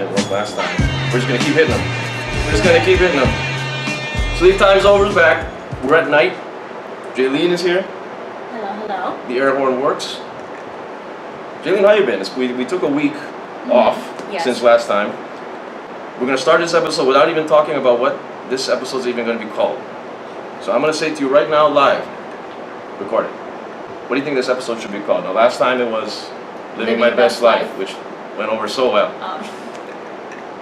it was last time. We're just gonna keep hitting them. We're just gonna keep hitting them. Sleep time's over, is back. We're at night. Jaylene is here. Hello, hello. The air horn works. Jaylene, how you been? We took a week off since last time. We're gonna start this episode without even talking about what this episode's even gonna be called. So I'm gonna say to you right now, live, record it. What do you think this episode should be called? Now, last time it was Living My Best Life, which went over so well.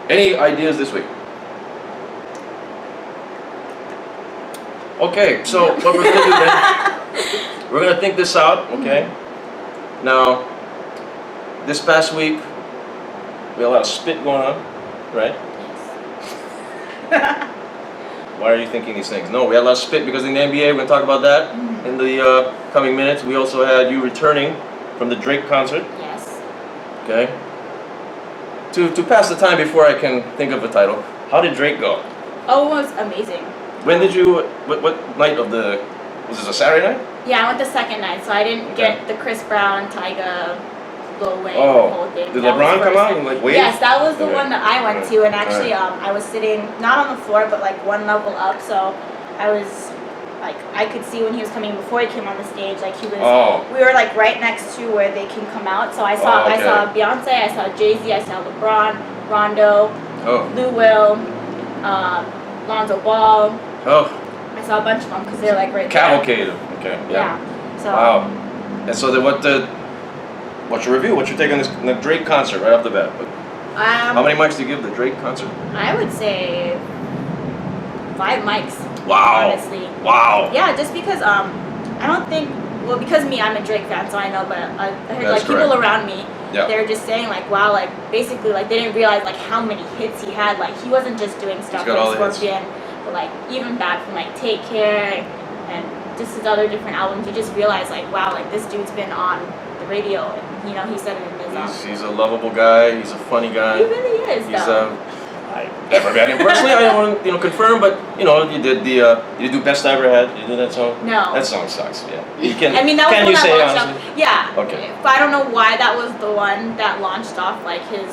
Any ideas this week? Okay, so what we're gonna do then, we're gonna think this out, okay? Now, this past week, we had a lot of spit going on, right? Yes. Why are you thinking these things? No, we had a lot of spit because in the NBA, we're gonna talk about that in the coming minutes. We also had you returning from the Drake concert. Yes. Okay. To pass the time before I can think of a title, how did Drake go? Oh, it was amazing. When did you? What night of the? Was this a Saturday night? Yeah, I went the second night, so I didn't get the Chris Brown, Tyga, Lil Wayne, the whole thing. Did LeBron come out and like wave? Yes, that was the one that I went to, and actually, I was sitting not on the floor, but like one level up, so I was like, I could see when he was coming before he came on the stage. Like he was, we were like right next to where they can come out. So I saw, I saw Beyonce, I saw Jay-Z, I saw LeBron, Rondo, Lou Will, Lonzo Ball. I saw a bunch of them because they're like right there. Cavalcade. Okay. Yeah. So. Wow. And so what's your review? What's your take on this the Drake concert right off the bat? How many mics do you give the Drake concert? I would say 5 mics. Wow. Honestly. Wow. Yeah, just because I don't think, well, because me, I'm a Drake fan, so I know, but I heard like people around me, they're just saying like, wow, like basically like they didn't realize like how many hits he had. Like he wasn't just doing stuff like Scorpion, but like even back from like Take Care and just his other different albums, you just realize like, wow, like this dude's been on the radio, and you know, he said it in his He's a lovable guy. He's a funny guy. He really is. I never met him personally. I don't want to confirm, but you know, you did you do Best I Ever Had. You did that song. No. That song sucks. Yeah. You can. I mean, that was can the you one say that launched honestly? off. Yeah. Okay. But I don't know why that was the one that launched off like his.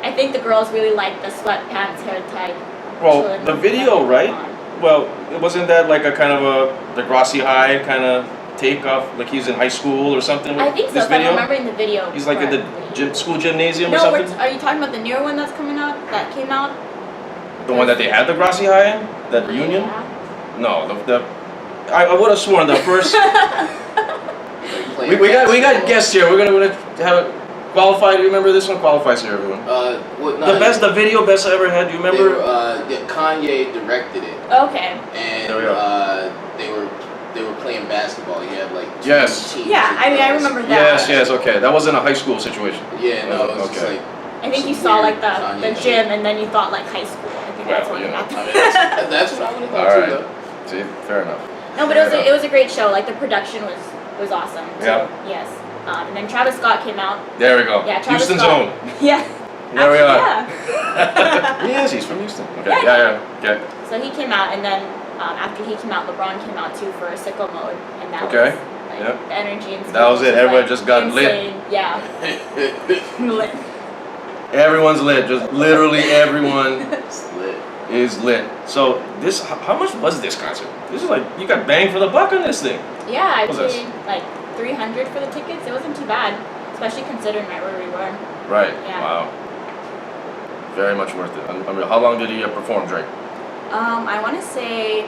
I think the girls really liked the sweatpants hair type. Well, the video, right? Well, wasn't that like a kind of a Degrassi High kind of take off, like he's in high school or something? I think so. This If video? I'm remembering the video. He's like in the school gymnasium or No, something. are you talking about the newer one that's coming out? That came out. The one that they had the Degrassi High in? That reunion? Yeah. No, I would have sworn the first. we got guests here. We're gonna have a Qualified. Do you remember this one? Qualified's here, everyone. The video Best I Ever Had. Do you remember? Kanye directed it. Okay. And they were playing basketball. You had like two teams. Yeah, I mean I remember that. Yes. Okay, that wasn't a high school situation. Yeah, no, it was just like. I think you saw like the gym, and then you thought like high school. I think that's what happened. That's what I would have thought too, though. See, fair enough. No, but it was a great show. Like the production was awesome. Yeah. Yes. And then Travis Scott came out. There we go. Yeah, Travis Houston's Scott. own. Yeah. There we are. Yeah. Yes, he's from Houston. Okay. Yeah. Okay. So he came out, and then after he came out, LeBron came out too for Sicko Mode, and that was like, the energy and stuff. That was it. Everybody just got insane. lit. Yeah. Lit. Everyone's lit. Just literally everyone is lit. So this, how much was this concert? This is like you got bang for the buck on this thing. Yeah, I paid like $300 for the tickets. It wasn't too bad, especially considering right where we were. Right. Yeah. Wow. Very much worth it. I mean, how long did he perform, Drake? I want to say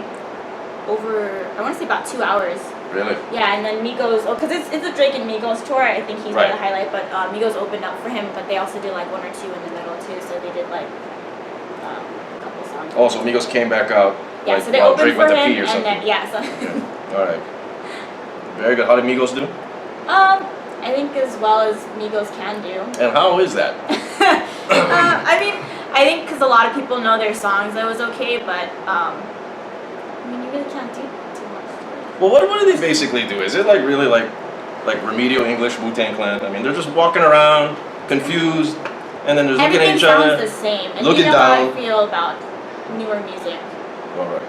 about 2 hours. Really? Yeah, and then Migos, because it's a Drake and Migos tour. I think he's the highlight, but Migos opened up for him, but they also did like 1 or 2 in the middle too, so they did like a couple songs. Oh, so Migos came back out. Yeah, like, so they opened Drake for went to him, pee or something. and then so. All right. Very good. How did Migos do? I think as well as Migos can do. And how is that? I mean, I think because a lot of people know their songs, that was okay, but I mean, you really can't do too much. Well, what do they basically do? Is it like really like remedial English Wu-Tang Clan? I mean, they're just walking around, confused, and then they're looking at each other. Everything sounds the same. And looking you know down. how I feel about newer music. All right.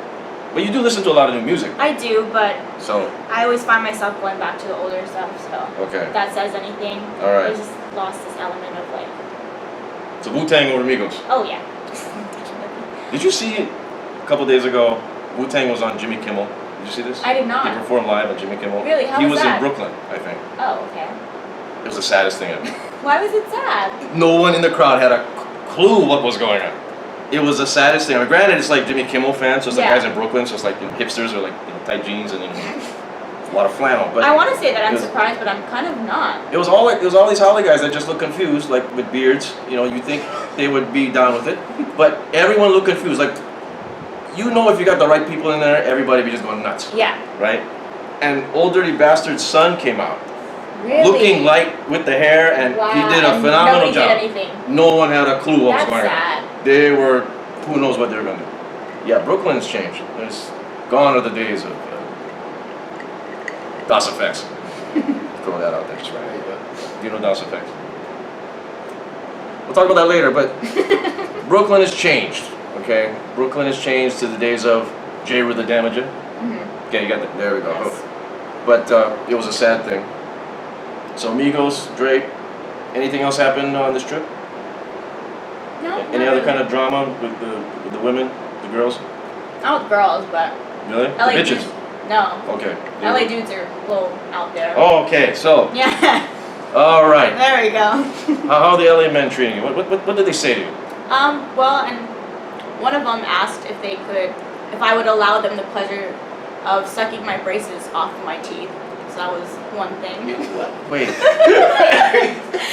But you do listen to a lot of new music. I do, but so I always find myself going back to the older stuff. So okay. if that says anything. All right. I just lost this element of like. So Wu-Tang over Migos. Oh yeah. Did you see a couple days ago? Wu-Tang was on Jimmy Kimmel. Did you see this? I did not. He performed live on Jimmy Kimmel. Really? How he was that? in Brooklyn, I think. Oh, okay. It was the saddest thing ever. Why was it sad? No one in the crowd had a clue what was going on. It was the saddest thing. I mean, granted, it's like Jimmy Kimmel fans, so it's like guys in Brooklyn, so it's like hipsters or like tight jeans and a lot of flannel. But I want to say that I'm surprised, but I'm kind of not. It was all these Holly guys that just looked confused, like with beards. You know, you think they would be down with it, but everyone looked confused. Like, you know, if you got the right people in there, everybody be just going nuts. Yeah. Right. And Old Dirty Bastard's son came out. Really? Looking light with the hair, and he did a phenomenal job. Nobody did anything. No one had a clue what was going sad. on. They were, who knows what they were going to do. Yeah, Brooklyn's changed. There's gone are the days of DOS effects. Throw that out there. That's right. Do you know DOS effects? We'll talk about that later, but Brooklyn has changed. Okay, Brooklyn has changed to the days of J. Rue the Damager. Mm-hmm. Okay, you got that. There we go. Yes. But it was a sad thing. So Migos, Drake, anything else happened on this trip? No. Any other kind of drama with the women, the girls? Not with girls, but Really? LA The bitches? dudes. No. Okay. LA dudes are a little out there. Oh, okay. So. Yeah. All right. There we go. How are the LA men treating you? What did they say to you? Well, and one of them asked if I would allow them the pleasure of sucking my braces off my teeth. So that was one thing. Wait.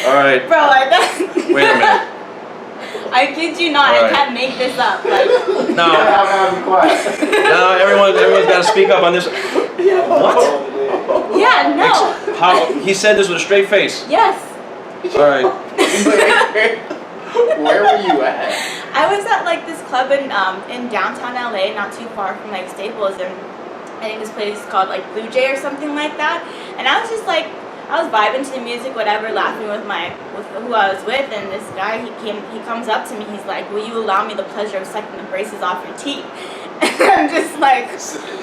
All right. Bro, that's... Wait a minute. I kid you not, I can't make this up. Like, No. I'm be quiet. No, everyone's got to speak up on this. What? yeah, no. How? He said this with a straight face. Yes. All right. Where were you at? I was at like this club in downtown LA, not too far from like Staples, and I think this place is called like Blue Jay or something like that. And I was just like, I was vibing to the music, whatever, laughing with who I was with, and this guy he comes up to me, he's like, "Will you allow me the pleasure of sucking the braces off your teeth?" And I'm just like,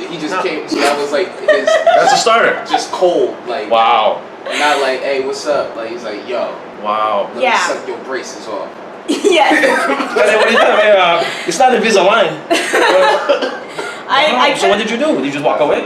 He just came. So that was like his. That's a starter. Just cold, like. Wow. Not like, hey, what's up? Like he's like, yo. Wow. Let me suck your braces off. yes. What do you tell it's not Invisalign. So what did you do? Did you just walk away?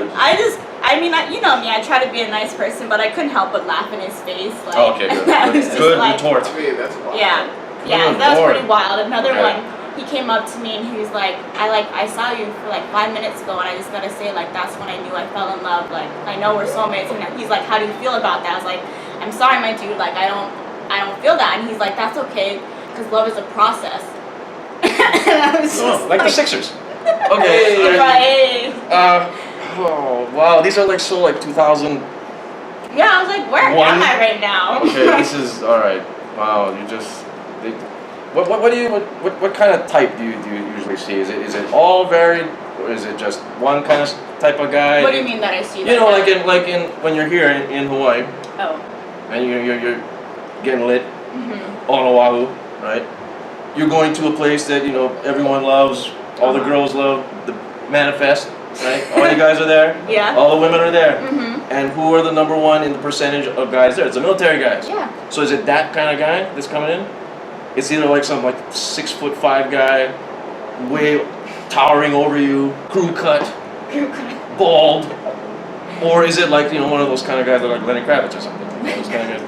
You know me, I try to be a nice person, but I couldn't help but laugh in his face. Like, Okay, good. Good retort. That's wild. Yeah, Good that was Lord. pretty wild. Another Okay. one, he came up to me and he was like, I saw you for like 5 minutes ago, and I just gotta say, like, that's when I knew I fell in love. Like, I know we're soulmates. And he's like, how do you feel about that? I was like, I'm sorry, my dude. Like, I don't feel that. And he's like, that's okay, because love is a process. And I was just like the Sixers. Okay. Right. Oh wow, these are like 2000. Yeah, I was like, where am I right now? Okay, this is all right. Wow, what kind of type do you usually see? Is it all varied, or is it just one kind of type of guy? What do you mean that I see? You know, like in when you're here in Hawaii. Oh. And you're getting lit on Oahu, right? You're going to a place that everyone loves, all the girls love, the Manifest, right? All you guys are there. Yeah. All the women are there. And who are the number one in the percentage of guys there? It's the military guys. Yeah. So is it that kind of guy that's coming in? It's either like some 6'5" guy, way towering over you, crew cut, bald, or is it like one of those kind of guys that are like Lenny Kravitz or something? Those kind of guys.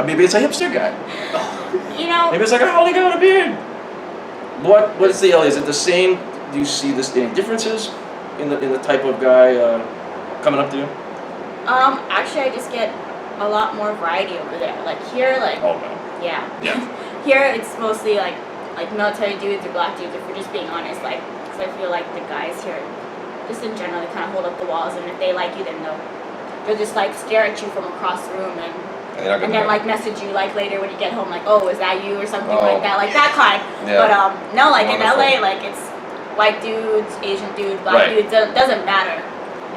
Maybe it's a hipster guy. Maybe it's like a Holly guy with a beard. What is the LA? Is it the same? Do you see any differences in the type of guy coming up to you? Actually, I just get a lot more variety over there. Like here, Oh no. Yeah. Yeah. Here, it's mostly like military dudes or black dudes. If we're just being honest, because I feel like the guys here, just in general, they kind of hold up the walls, and if they like you, then they'll just like stare at you from across the room and then like message you like later when you get home, like, oh, is that you or something like that kind. Yeah. But no, like Wonderful. in LA, like it's white dudes, Asian dudes, black dudes, doesn't matter.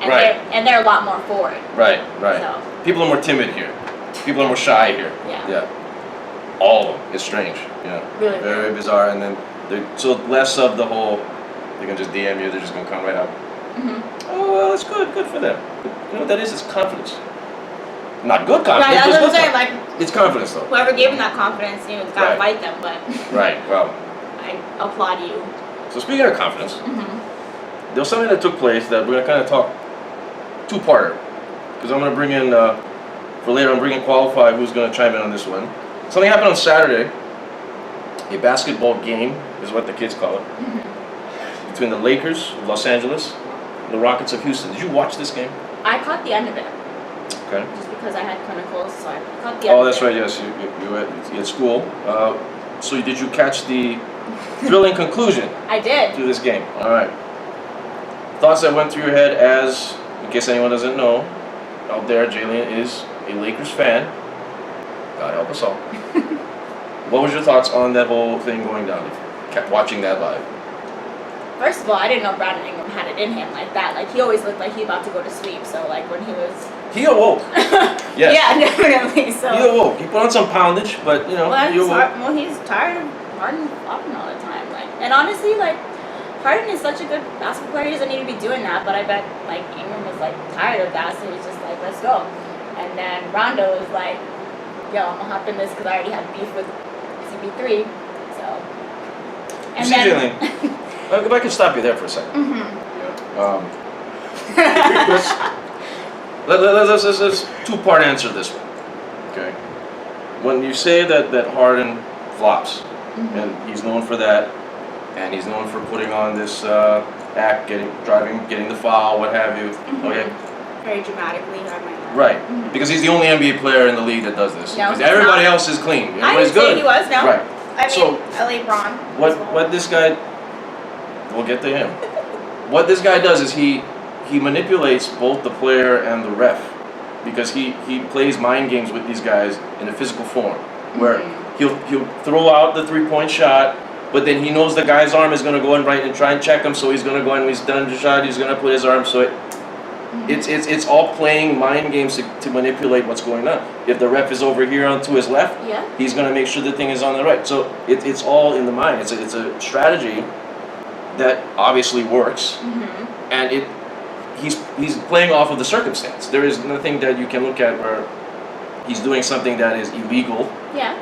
And they're a lot more forward. Right. So. People are more timid here. People are more shy here. Yeah. All of them. It's strange. Yeah. Really Very bizarre. And then so less of the whole. They can just DM you. They're just gonna come right out. Oh well, that's good. Good for them. You know what that is? It's confidence. Not good confidence. Right, I was but gonna it's say, good like, It's confidence, though. Whoever gave him that confidence, you know, it's gotta fight them. But right. Well, I applaud you. So speaking of confidence, there was something that took place that we're gonna kind of talk two-parter, because I'm gonna bring in for later. I'm bringing Qualified, who's gonna chime in on this one. Something happened on Saturday. A basketball game is what the kids call it, between the Lakers of Los Angeles and the Rockets of Houston. Did you watch this game? I caught the end of it. Okay. Just because I had clinicals, so I caught the end. Oh, that's right. Yes, you were at school. So did you catch the thrilling conclusion? I did. To this game. All right. Thoughts that went through your head as, in case anyone doesn't know, out there, Jalen is a Lakers fan. God help us all. What was your thoughts on that whole thing going down? Kept watching that live. First of all, I didn't know Brandon Ingram had it in him like that. Like, he always looked like he about to go to sleep. So, like, when he was... He awoke. Yes. Yeah, definitely. So. He awoke. He put on some poundage, but, you know, he awoke. He's tired of Harden flopping all the time. Like, and honestly, like, Harden is such a good basketball player. He doesn't need to be doing that. But I bet, like, Ingram was, like, tired of that. So he was just like, let's go. And then Rondo was like, yo, I'm going to hop in this because I already had beef with CP3. So. And you see, Jalen, if I could stop you there for a second. Let's two-part answer this one. Okay. When you say that Harden flops, and he's known for that, and he's known for putting on this act, getting the foul, what have you. Okay. Very dramatically, I might not. Right. Because he's the only NBA player in the league that does this. No, because everybody else is clean. Everybody's I didn't good. say he was, no. Right. I mean, so LA Bron. what this guy, we'll get to him. What this guy does is he manipulates both the player and the ref, because he plays mind games with these guys in a physical form, where he'll throw out the 3-point shot, but then he knows the guy's arm is going to go in right and try and check him, so he's going to go in when he's done the shot, he's going to put his arm, so it's all playing mind games to manipulate what's going on. If the ref is over here on to his left, he's going to make sure the thing is on the right. So it's all in the mind. It's a strategy that obviously works, and he's playing off of the circumstance. There is nothing that you can look at where he's doing something that is illegal. Yeah.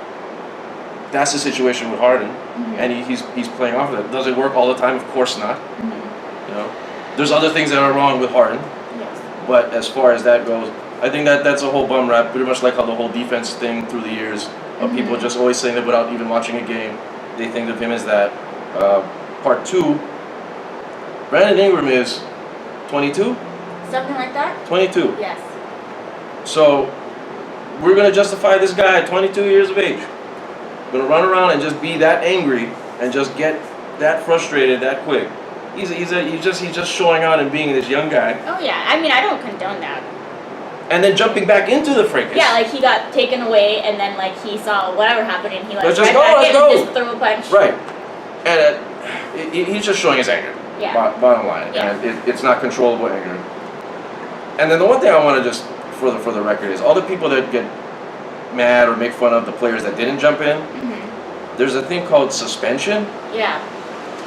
That's the situation with Harden, and he's playing off of that. Does it work all the time? Of course not. You know, there's other things that are wrong with Harden. Yes. But as far as that goes, I think that's a whole bum rap. Pretty much like how the whole defense thing through the years of people just always saying that without even watching a game, they think of him as that. Part two, Brandon Ingram is 22? Something like that? 22. Yes. So, we're going to justify this guy at 22 years of age. Going to run around and just be that angry and just get that frustrated that quick. He's just showing out and being this young guy. Oh yeah, I mean, I don't condone that. And then jumping back into the fracas. Yeah, like he got taken away and then like he saw whatever happened and he like let's right just go, back let's in go. and just threw a punch. Right. And he's just showing his anger. Yeah. Bottom line. Yeah. And it's not controllable anger. And then the one thing I want to just, for the record, is all the people that get mad or make fun of the players that didn't jump in, there's a thing called suspension. Yeah.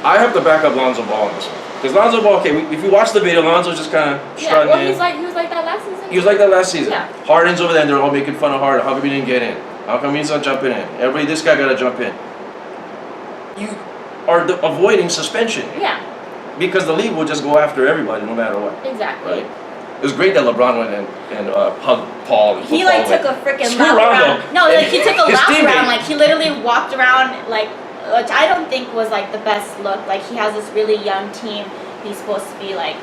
I have to back up Lonzo Ball on this one. Because Lonzo Ball, okay, if you watch the video, Lonzo just kind of strutting in. He was like that last season. He was like that last season. Yeah. Harden's over there and they're all making fun of Harden. How come he didn't get in? How come he's not jumping in? Everybody, this guy got to jump in. You are avoiding suspension. Yeah. Because the league will just go after everybody no matter what. Exactly. Right? It was great that LeBron went and hugged Paul. He like took a freaking lap around. No, like he took a lap around. Like he literally walked around like, which I don't think was like the best look. Like he has this really young team. He's supposed to be like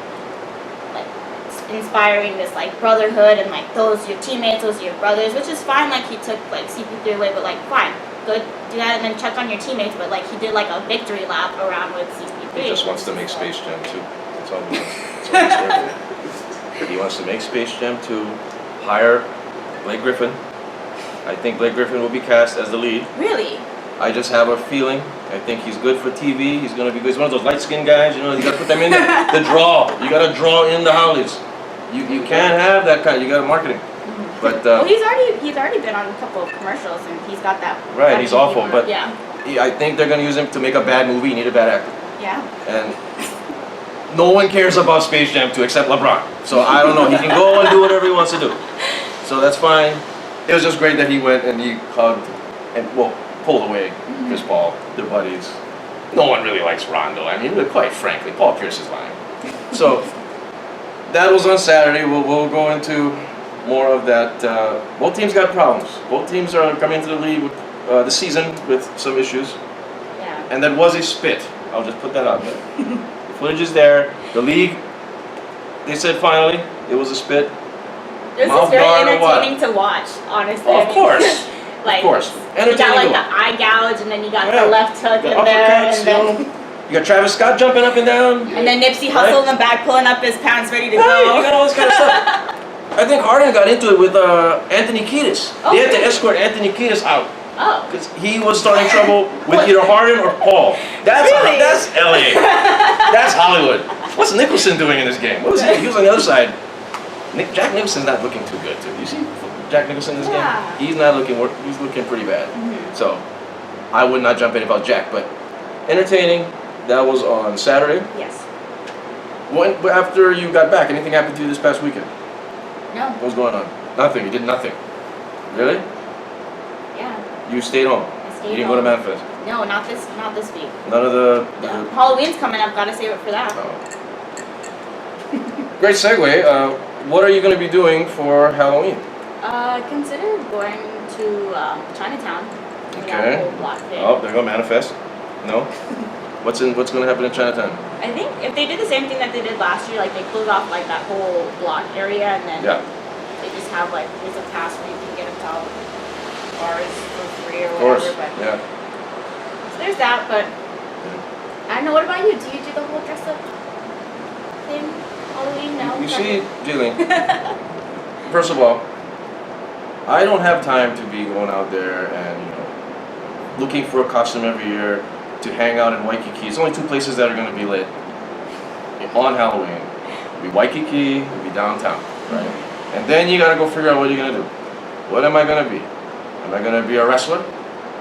inspiring this like brotherhood and like those your teammates, those are your brothers, which is fine. Like he took like CP3 away, but like fine, good, do that and then check on your teammates. But like he did like a victory lap around with CP3. He just wants to make Space Jam 2. That's all he wants. That's all he's there for. He wants to make Space Jam 2, hire Blake Griffin. I think Blake Griffin will be cast as the lead. Really? I just have a feeling. I think he's good for TV. He's going to be good. He's one of those light-skinned guys, you know, you got to put them in there. The draw. You got to draw in the howlies. You can't have that kind. You got to marketing. But well, he's already been on a couple of commercials and he's got that. Right, he's awful, but yeah. I think they're going to use him to make a bad movie. You need a bad actor. Yeah. And no one cares about Space Jam 2 except LeBron. So I don't know. He can go and do whatever he wants to do. So that's fine. it was just great that he went and he hugged and pulled away Chris Paul, their buddies. No one really likes Rondo. I mean, quite frankly, Paul Pierce is lying. So that was on Saturday. We'll go into more of that. Both teams got problems. Both teams are coming into the league with the season with some issues. Yeah. And that was a spit. I'll just put that out there. The footage is there. The league, they said finally it was a spit. This is very entertaining to watch, honestly. Oh, of course. Like, of course. You got like the eye gouge, and then you got the left hook in there, and then you got Travis Scott jumping up and down, and then Nipsey Hussle in the back pulling up his pants, ready to go. You got all this kind of stuff. I think Harden got into it with Anthony Kiedis. They had to escort Anthony Kiedis out. Oh. Because he was starting trouble with either Harden or Paul. That's LA. That's Hollywood. What's Nicholson doing in this game? What was he? He was on the other side. Jack Nicholson's not looking too good, too. You see Jack Nicholson in this game? He's not looking. He's looking pretty bad. So I would not jump in about Jack, but entertaining. That was on Saturday. Yes. When after you got back, anything happened to you this past weekend? No. What was going on? Nothing. You did nothing. Really? Yeah. You stayed home. I stayed You didn't home. go to Manifest. No, not this week. None of the. No. Halloween's coming up. Gotta save it for that. Oh. Great segue. What are you going to be doing for Halloween? Consider going to Chinatown. Okay. Whole block thing. Oh, there you go. Manifest. No. What's going to happen in Chinatown? I think if they did the same thing that they did last year, like they close off like that whole block area, and then they just have like there's a pass where you can get into all bars for free or whatever. But so there's that. But I don't know. What about you? Do you do the whole dress up thing? Halloween? No. You see, Jillian. First of all, I don't have time to be going out there and looking for a costume every year to hang out in Waikiki. There's only two places that are going to be lit on Halloween. It'll be Waikiki, it'll be downtown, right? And then you got to go figure out what you're going to do. What am I going to be? Am I going to be a wrestler?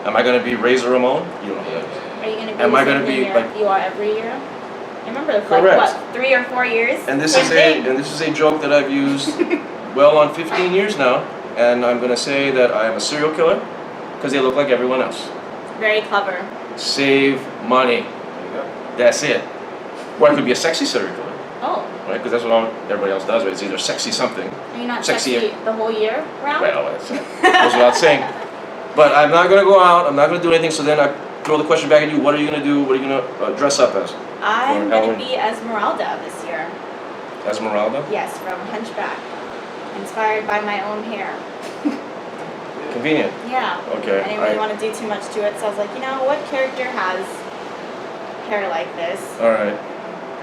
Am I going to be Razor Ramon? You don't know who that is. Are you going to be Am I going to be like you are every year? I remember it's like what, 3 or 4 years? And this is a joke that I've used well on 15 years now, and I'm going to say that I am a serial killer because they look like everyone else. Very clever. Save money. That's it. Or I could be a sexy serial killer. Oh. Right? Because that's what everybody else does. Right? It's either sexy something. Are you not sexy the whole year round? Well, that goes without saying. But I'm not going to go out. I'm not going to do anything. So then I throw the question back at you. What are you going to do? What are you going to dress up as? I'm going to be Esmeralda this year. Esmeralda? Yes, from Hunchback. Inspired by my own hair. Convenient. Yeah. Okay. I didn't really want to do too much to it, so I was like, what character has hair like this? Alright.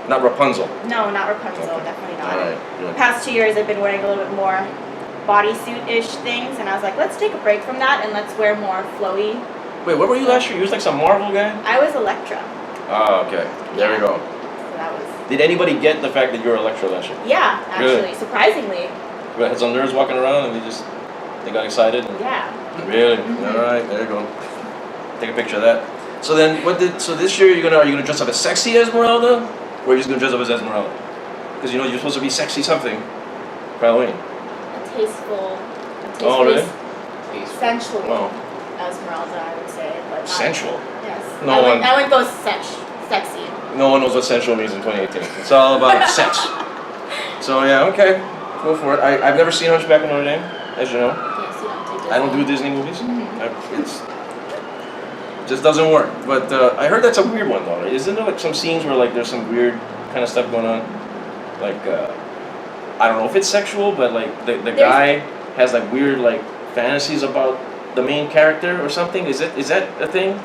Not Rapunzel. No, not Rapunzel. Okay. Definitely not. Alright. The past 2 years I've been wearing a little bit more bodysuit-ish things, and I was like, let's take a break from that and let's wear more flowy. Wait, what were you last year? You was like some Marvel guy? I was Elektra. Oh, okay. There we go. So that was... Did anybody get the fact that you were Elektra last year? Yeah, actually, surprisingly. You had some nerds walking around and they got excited? Yeah. Really? Alright, there you go. Take a picture of that. So then, so this year are you gonna dress up as sexy Esmeralda? Or are you just gonna dress up as Esmeralda? Because you're supposed to be sexy something for Halloween. A tasteful, really? sensual Esmeralda, I would say. But sensual? Yes. I wouldn't go sexy. No one knows what sensual means in 2018. It's all about sex. So yeah, okay. Go for it. I've never seen Hunchback of Notre Dame, as you know. Yes, you don't do Disney. I don't do Disney movies. It just doesn't work. But I heard that's a weird one though. Right? Isn't there like some scenes where like there's some weird kind of stuff going on? Like I don't know if it's sexual, but like the guy has like weird like fantasies about the main character or something. Is that a thing?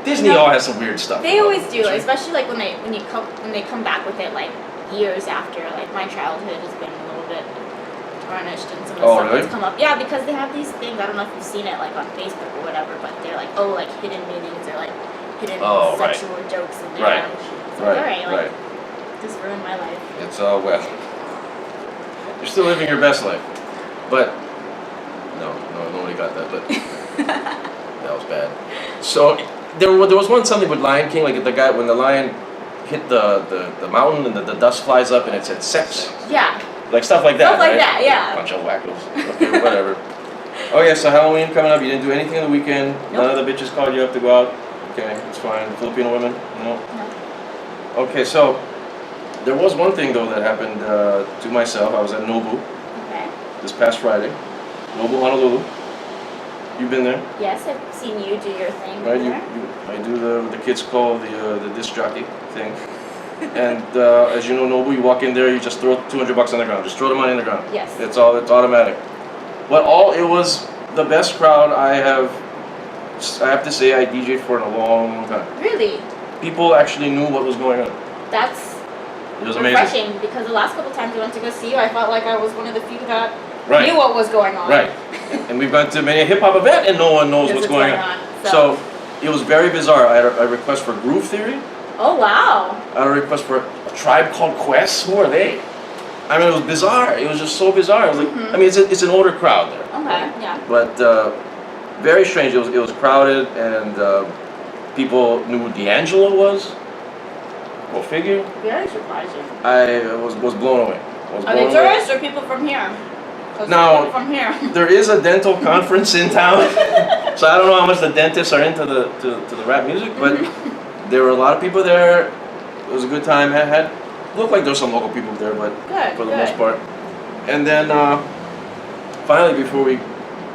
Disney all has some weird stuff. They always do, especially like when they come back with it like years after. Like my childhood has been a little bit tarnished and some of the stuff that's come up. Yeah, because they have these things. I don't know if you've seen it like on Facebook or whatever, but they're like like hidden meanings or like hidden sexual jokes in there. It's like, alright, just ruined my life. It's all well. You're still living your best life, but no, nobody got that. But that was bad. So. There was something with Lion King, like the guy when the lion hit the mountain and the dust flies up and it said sex. Yeah. Like stuff like that. Stuff like that, yeah. Bunch of wackos. Okay, whatever. Okay, so Halloween coming up. You didn't do anything on the weekend. Nope. None of the bitches called you up to go out. Okay, it's fine. Filipino women? No. No. Okay, so there was one thing though that happened to myself. I was at Nobu Okay. this past Friday. Nobu Honolulu. You've been there, Yes, I've seen you do your thing. right? There. I do the kids call the disc jockey thing. And as you know, Nobu, you walk in there, you just throw $200 on the ground. Just throw the money on the ground. Yes. It's automatic. But it was the best crowd I have to say I DJ'd for in a long time. Really? People actually knew what was going on. That's It was amazing. refreshing because the last couple times we went to go see you, I felt like I was one of the few that Right. knew what was going on. Right. And we've gone to many a hip hop event and no one knows what's going on. So it was very bizarre. I had a request for Groove Theory. Oh wow. I had a request for a tribe called Quest. Who are they? I mean, it was bizarre. It was just so bizarre. It was like, I mean, it's an older crowd there. Okay. Yeah. But very strange. It was crowded and people knew who D'Angelo was. Go figure. Very surprising. I was blown away. Are they tourists or people from here? Now, people from here. there is a dental conference in town, so I don't know how much the dentists are into the rap music, but there were a lot of people there. It was a good time. Had looked like there were some local people there, but Good, for the good. most part. And then finally, before we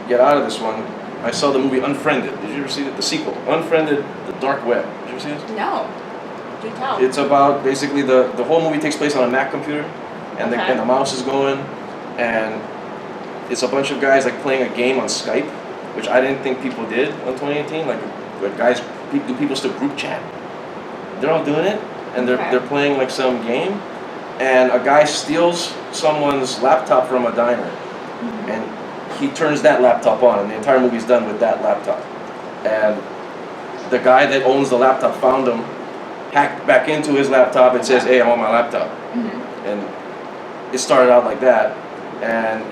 get out of this one, I saw the movie Unfriended. Did you ever see it? The sequel, Unfriended: The Dark Web. Did you ever see this? No. Do tell. It's about basically the whole movie takes place on a Mac computer, and Okay. the mouse is going, and it's a bunch of guys like playing a game on Skype, which I didn't think people did in 2018. Like guys, do people still group chat? They're all doing it, and they're playing like some game, and a guy steals someone's laptop from a diner, and he turns that laptop on, and the entire movie's done with that laptop, and the guy that owns the laptop found him, hacked back into his laptop and says, "Hey, I want my laptop." And it started out like that. And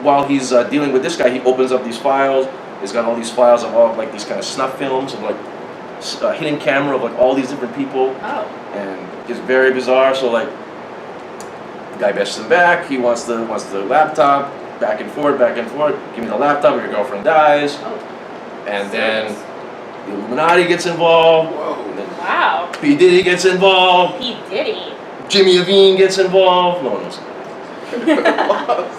while he's dealing with this guy, he opens up these files. He's got all these files of all like these kind of snuff films of like hidden camera of like all these different people. Oh. And it's very bizarre. So like, the guy bests him back. He wants the laptop. Back and forth, back and forth. Give me the laptop, or your girlfriend dies. Oh. And then the Illuminati gets involved. Whoa. And then Wow. P. Diddy gets involved. P. Diddy. Jimmy Iovine gets involved. No one knows.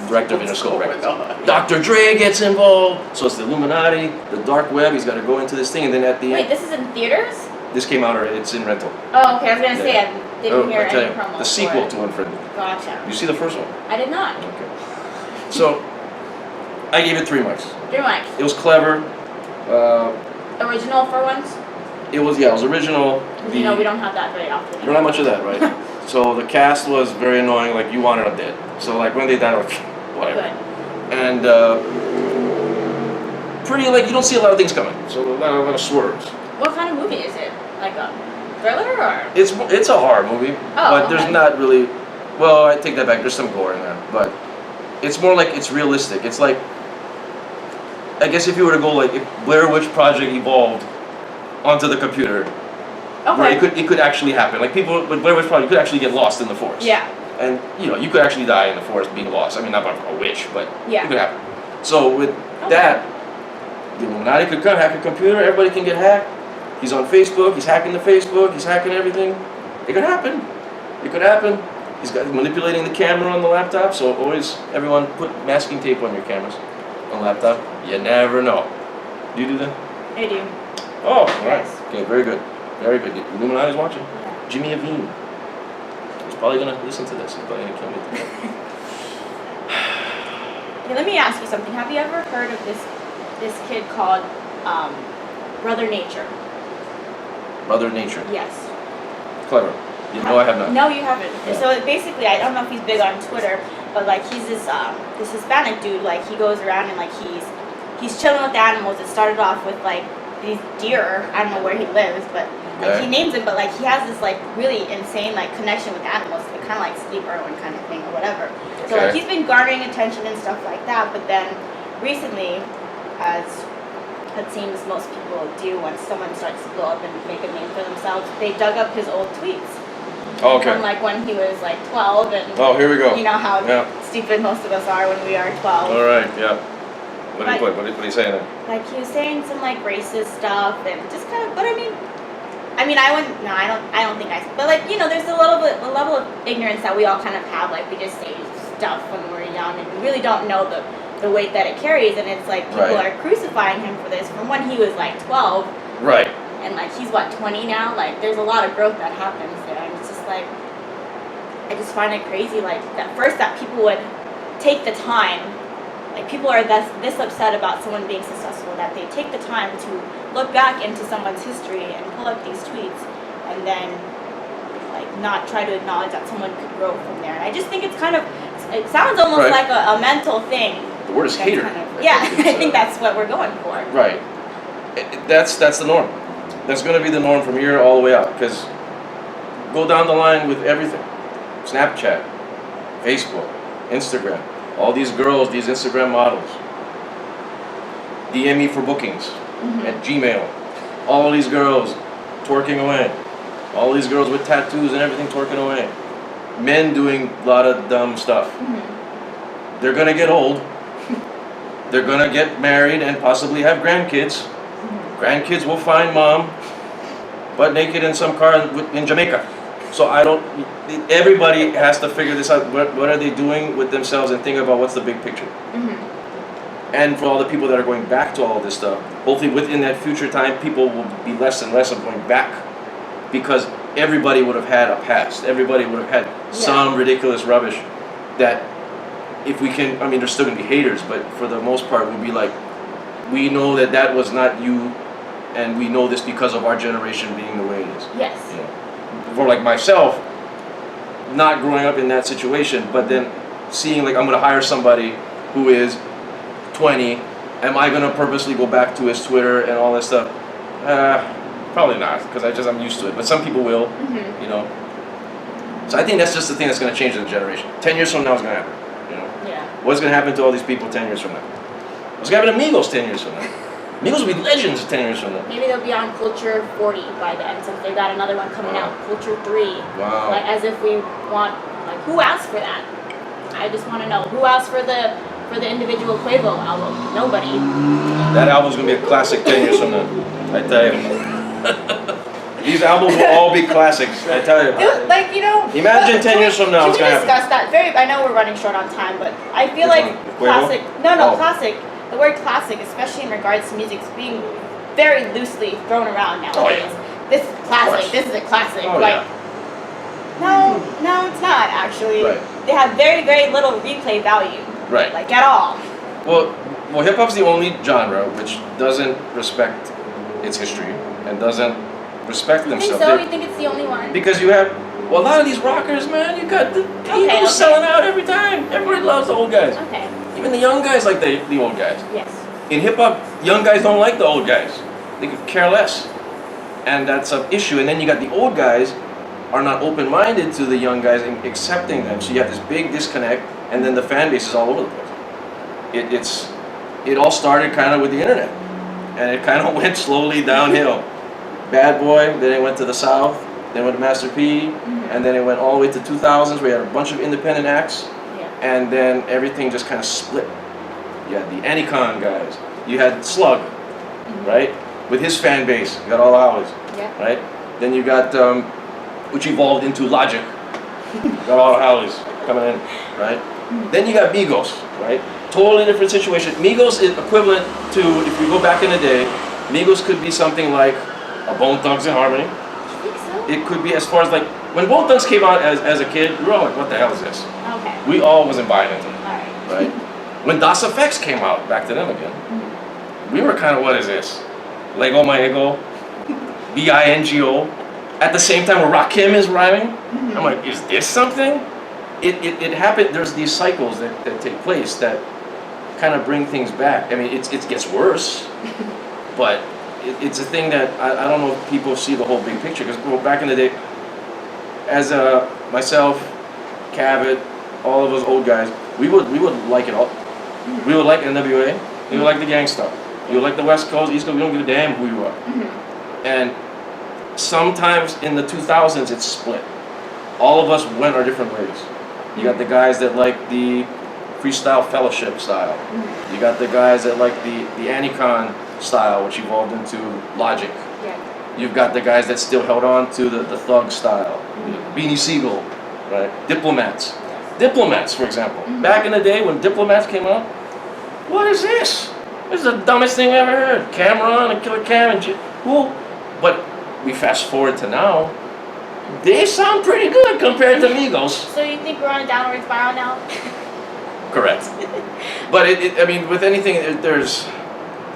Director of Interscope Records. Dr. Dre gets involved. So it's the Illuminati, the dark web. He's got to go into this thing, and then at the Wait, end, this is in theaters? this came out already. It's in rental. Oh, okay. I was gonna say I didn't hear I tell any you, promo. the sequel for it. to Unfriended. Gotcha. You see the first one? I did not. Okay. So I gave it 3 mics. You're like It was clever. original for once. It was original. You know we don't have that very often. We don't have much of that, right? So the cast was very annoying. Like you wanted them dead. So like when they died, like whatever. Good. And pretty like you don't see a lot of things coming. So a lot of swerves. What kind of movie is it? Like a thriller or? It's a horror movie, but there's okay. not really. Well, I take that back. There's some gore in there, but it's more like it's realistic. It's like I guess if you were to go like if Blair Witch Project evolved onto the computer, where Okay. it could actually happen. Like people with Blair Witch Project could actually get lost in the forest. Yeah. And you could actually die in the forest being lost. I mean, not by a witch, but Yeah. it could happen. So with that, the Illuminati could come hack a computer. Everybody can get hacked. He's on Facebook. He's hacking the Facebook. He's hacking everything. It could happen. It could happen. He's manipulating the camera on the laptop. So always, everyone, put masking tape on your cameras on the laptop. You never know. Do you do that? I do. Oh, all right. Yes. Okay, very good. Very good. The Illuminati's watching. Yeah. Jimmy Iovine. He's probably gonna listen to this. He's probably gonna kill me. Okay, let me ask you something. Have you ever heard of this kid called Brother Nature? Mother Nature. Yes. Clever. No, I have not. No, you haven't. Yeah. So basically, I don't know if he's big on Twitter, but like he's this Hispanic dude. Like he goes around and like he's chilling with the animals. It started off with like these deer. I don't know where he lives, but like he names them. But like he has this like really insane like connection with animals. They kind of like sleep Irwin kind of thing or whatever. So like he's been garnering attention and stuff like that. But then recently, as it seems most people do when someone starts to blow up and make a name for themselves, they dug up his old tweets. Oh, okay. From like when he was like 12 and Oh, here we go. you know how Yeah. stupid most of us are when we are 12. All right. Yeah. What did he put? What did he say? Like he was saying some like racist stuff and just kind of. But I mean, I wouldn't. No, I don't think I. But like there's a level of ignorance that we all kind of have. Like we just say stuff when we're young and we really don't know the weight that it carries. And it's like people are crucifying him for this from when he was like 12. Right. And like he's 20 now. Like there's a lot of growth that happens there. And it's just like I just find it crazy. Like at first that people would take the time. Like people are this upset about someone being successful that they take the time to look back into someone's history and pull up these tweets and then like not try to acknowledge that someone could grow from there. And I just think it sounds almost like a mental thing. The word is hater. I think that's what we're going for. Right. That's the norm. That's going to be the norm from here all the way out. Because go down the line with everything. Snapchat, Facebook, Instagram. All these girls, these Instagram models, DM me for bookings at Gmail. All these girls twerking away. All these girls with tattoos and everything twerking away. Men doing a lot of dumb stuff. They're gonna get old. They're gonna get married and possibly have grandkids. Grandkids will find mom butt naked in some car in Jamaica. So everybody has to figure this out. What are they doing with themselves and think about what's the big picture. And for all the people that are going back to all of this stuff, hopefully within that future time, people will be less and less of going back because everybody would have had a past. Everybody would have had some ridiculous rubbish that if we can, I mean, there's still going to be haters, but for the most part, we'll be like, we know that was not you, and we know this because of our generation being the way it is. Yes. For like myself, not growing up in that situation, but then seeing like I'm going to hire somebody who is 20, am I going to purposely go back to his Twitter and all that stuff? Probably not, because I'm used to it. But some people will, So I think that's just the thing that's going to change in the generation. 10 years from now is going to happen, Yeah. What's going to happen to all these people 10 years from now? What's going to happen to Migos 10 years from now? Migos will be legends 10 years from now. Maybe they'll be on Culture 40 by then, since they got another one coming out, Culture 3. Wow. Like, as if we want, like, who asked for that? I just want to know, who asked for the individual Quavo album? Nobody. That album's going to be a classic 10 years from now, I tell you. These albums will all be classics, I tell you. Like, Imagine 10 years from now it's going to happen. discuss that? I know we're running short on time, but I feel like classic, classic, the word classic, especially in regards to music, is being very loosely thrown around nowadays. This is classic, this is a classic. No, it's not actually. Right. They have very, very little replay value. Right. Like, at all. Well, hip-hop's the only genre which doesn't respect its history and doesn't respect You think themselves. so? You think it's the only one? Because you have, a lot of these rockers, man, you got the Eagles selling out every time. Everybody loves the old guys. Okay. Even the young guys like the old guys. Yes. In hip-hop, young guys don't like the old guys. They could care less. And that's an issue. And then you got the old guys are not open-minded to the young guys and accepting them. So you have this big disconnect, and then the fan base is all over the place. It all started kind of with the internet. And it kind of went slowly downhill. Bad Boy, then it went to the South, then it went to Master P, and then it went all the way to 2000s where you had a bunch of independent acts, and then everything just kind of split. You had the Anycon guys, you had Slug, right, with his fan base, you got all the Hollies, right? Then you got, which evolved into Logic, got all the Hollies coming in, right? Then you got Migos, right? Totally different situation. Migos is equivalent to, if we go back in the day, Migos could be something like a Bone Thugs and Harmony. I think so. It could be as far as like, when Bone Thugs came out as a kid, we were all like, what the hell is this? Okay. We all wasn't buying into it, Alright. right? When Das Effects came out, back to them again, we were kind of, what is this? Lego My Ego, B-I-N-G-O. At the same time where Rakim is rhyming, I'm like, is this something? It happened, there's these cycles that take place that kind of bring things back. I mean, it gets worse, but it's a thing that I don't know if people see the whole big picture. Because back in the day, as myself, Cavett, all of those old guys, we would like it all. We would like NWA. We would like the gang stuff. We would like the West Coast, East Coast. We don't give a damn who you are. And sometimes in the 2000s, it's split. All of us went our different ways. You got the guys that like the freestyle fellowship style. You got the guys that like the Anicon style, which evolved into Logic. Yeah. You've got the guys that still held on to the thug style. Beanie Siegel, right? Diplomats. Diplomats, for example. Back in the day when Diplomats came out, what is this? This is the dumbest thing I ever heard. Cameron and Killer Cam and who? But we fast forward to now, they sound pretty good compared to Migos. So you think we're on a downward spiral now? Correct. But I mean, with anything,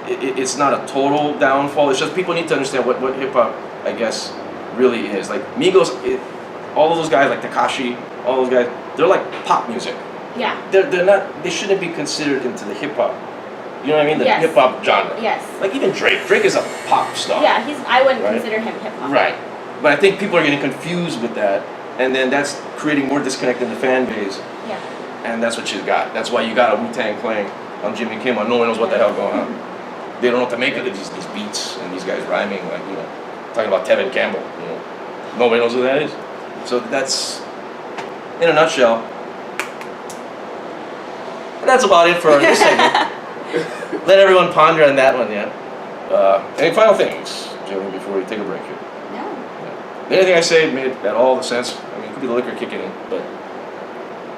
it's not a total downfall. It's just people need to understand what hip hop, I guess, really is. Like Migos, all of those guys, like Tekashi, all those guys, they're like pop music. Yeah. They're not. They shouldn't be considered into the hip hop. You know what I mean? The Yes. hip hop genre. Yes. Like even Drake. Drake is a pop star. Yeah, I wouldn't Right. consider him hip hop. Right. But I think people are getting confused with that, and then that's creating more disconnect in the fan base. Yeah. And that's what you got. That's why you got a Wu-Tang playing on Jimmy Kimmel. No one knows what the hell going on. They don't know what to make of these beats and these guys rhyming, like, you know, talking about Tevin Campbell. You know, nobody knows who that is. So that's, in a nutshell. That's about it for this segment. Let everyone ponder on that one, yeah. Any final things, Jimmy, before we take a break here? No. Anything I say made at all the sense? I mean, it could be the liquor kicking in, but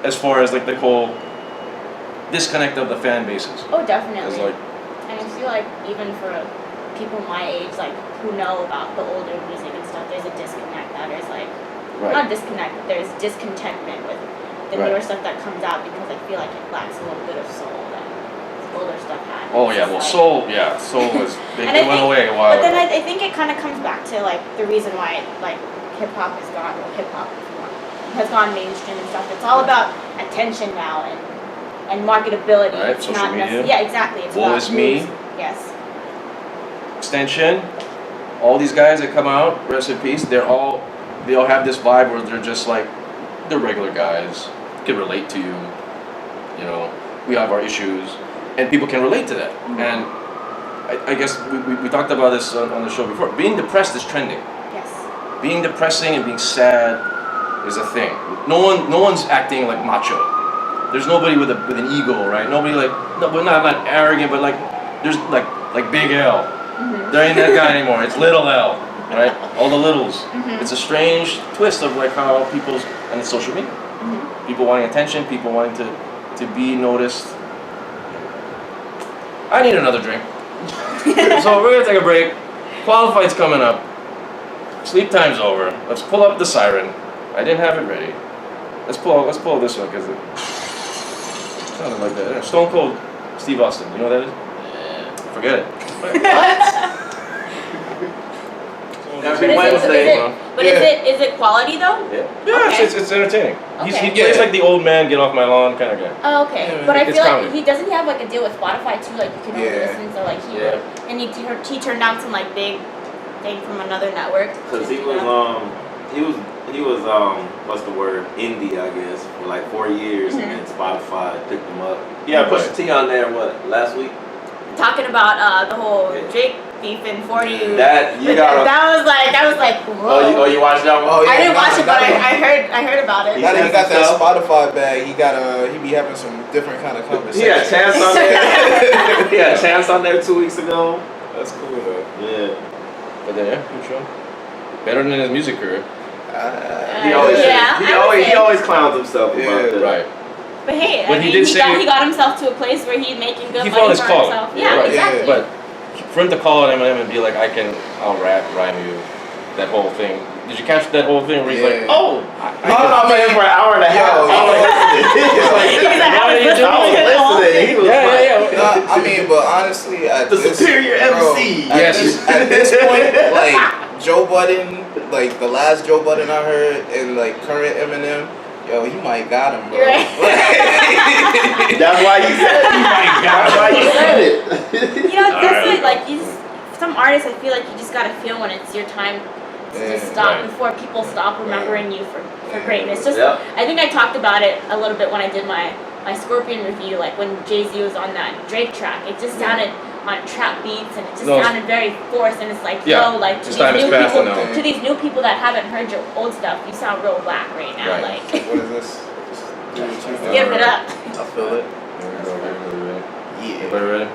as far as like the whole disconnect of the fan bases, Oh, definitely. it's like, And I feel like even for people my age, like who know about the older music and stuff, there's a disconnect now. There's like not disconnect, but there's discontentment with the Right. newer stuff that comes out because I feel like it lacks a little bit of soul that the older stuff had. Oh It's yeah, just well, like- soul was they And I went think- away a while But then ago. I think it kind of comes back to like the reason why like hip hop has gone, well, hip hop if you want, has gone mainstream and stuff. It's all about attention now and marketability. Right, It's social not media. Yeah, exactly. It's Woe about is me. who's- Yes. Extension, all these guys that come out, rest in peace. They all have this vibe where they're just like they're regular guys, can relate to you. You know, we have our issues, and people can relate to that. And I guess we talked about this on the show before. Being depressed is trending. Yes. Being depressing and being sad is a thing. No one's acting like macho. There's nobody with an ego, right? Nobody like not arrogant, but like there's like Big L. There ain't that guy anymore. It's Little L, right? All the littles. It's a strange twist of like how people's and it's social media. People wanting attention, people wanting to be noticed. I need another drink. So we're gonna take a break. Qualified's coming up. Sleep time's over. Let's pull up the siren. I didn't have it ready. Let's pull this one because it sounded like that. Stone Cold Steve Austin. You know what that is? Yeah. Forget it. Every Wednesday. Is it quality though? Yeah, Okay. it's entertaining. Okay. He plays like the old man, get off my lawn kind of guy. Oh, okay. Yeah, But I it's feel like comedy. he doesn't have like a deal with Spotify too. Like you can only Yeah. listen to like Yeah. and he turned down some like big thing from another network. Cause he was what's the word, indie, I guess, for like 4 years, and then Spotify picked him up. Yeah, Pusha T on there. What, last week? Talking about the whole Yeah. Drake beef and 40. That you gotta. That was like whoa. Oh, you watched that one? Oh, yeah. I didn't watch it, but not I heard about it. He Now that he got that himself. Spotify bag, he be having some different kind of conversations. He had Chance on there. He had Chance on there 2 weeks ago. That's cool though. Yeah. But then, yeah, good show. Better than his music career. He always Yeah, I would he say. always clowns himself Yeah, about that. Right. But hey, But I he mean, did say- he got himself to a place where he's making good He money found his for calling. himself. Yeah, Yeah, right. exactly. But for him to call out Eminem and be like, I'll rhyme you, that whole thing. Did you catch that whole thing where he's like, Yeah. oh, He was on there for an hour and a half. Yo, I was listening. He's like, Why are you doing I was listening. He was like, yeah. Nah, I mean, but honestly, at The this, superior bro, MC. At Yes. this point, like Joe Budden, like the last Joe Budden I heard, and like current Eminem, yo, he might got him, bro. You're right. That's why you said it. That's why you said it. You know, that's Alright. like some artists. I feel like you just gotta feel when it's your time to just stop Right. before people stop remembering you for greatness. Just Yep. I think I talked about it a little bit when I did my Scorpion review. Like when Jay-Z was on that Drake track, it just sounded on trap beats and it just No, sounded very forced. And it's like, Yeah, yo, like his time is new past people, now. to these new people that haven't heard your old stuff, you sound real whack right now. Right. Like, What is this? Just do what you do. give it up. I feel it. Everybody ready?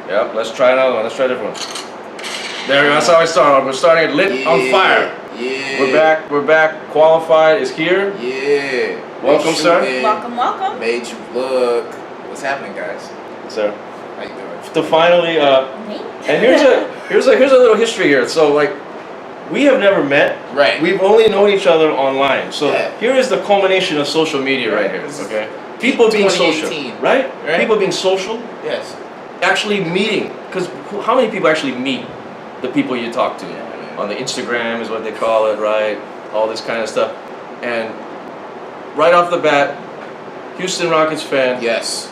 Yep, let's try another one. Let's try a different one. There we go. That's how I start. We're starting it lit on fire. Yeah. We're back. We're back. Qualified is here. Yeah. Welcome, sir. Welcome, welcome. Made you look. What's happening, guys? Sir. How you doing? To finally, and here's a little history here. So like, we have never met. Right. We've only known each other online. So Yeah. here is the culmination of social media right here. Okay. People being social, 2018. right? Right. People being social, Yes. actually meeting. Because how many people actually meet the people you talk to? Yeah. On the Instagram is what they call it, right? All this kind of stuff. And right off the bat, Houston Rockets fan, Yes.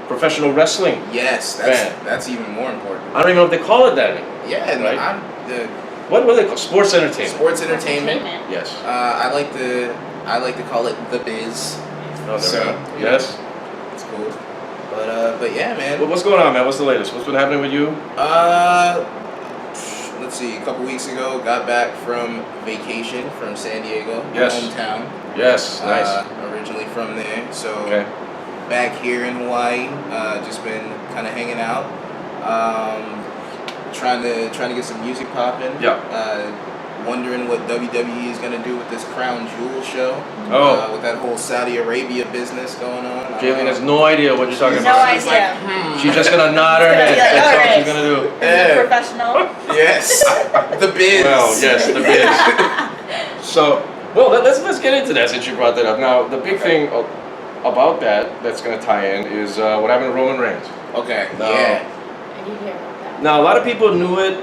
professional wrestling. Yes. Fan. That's even more important. I don't even know if they call it that anymore. Yeah. And Right. I'm the What do they call sports entertainment? sports entertainment. Yes. I like to call it the biz. Oh, there So, we go. yeah. Yes. It's cool. But yeah, man. What's going on, man? What's the latest? What's been happening with you? Let's see. A couple weeks ago, got back from vacation from San Diego, Yes. hometown. Yes. Nice. Originally from there, so Okay. back here in Hawaii. Just been kind of hanging out. Trying to get some music popping. Yeah. Wondering what WWE is gonna do with this Crown Jewel show. Oh. With that whole Saudi Arabia business going on. Jaylene has no idea what you're talking No about. idea. She's just gonna nod her She's gonna head. be like, That's all "Alright." she's gonna do. Is it professional? Yes. The biz. Well, yes, the biz. So, well, let's get into that since you brought that up. Now, the big thing about that's gonna tie in is what happened to Roman Reigns. Okay. No. Yeah. I did hear about that. Now, a lot of people knew it,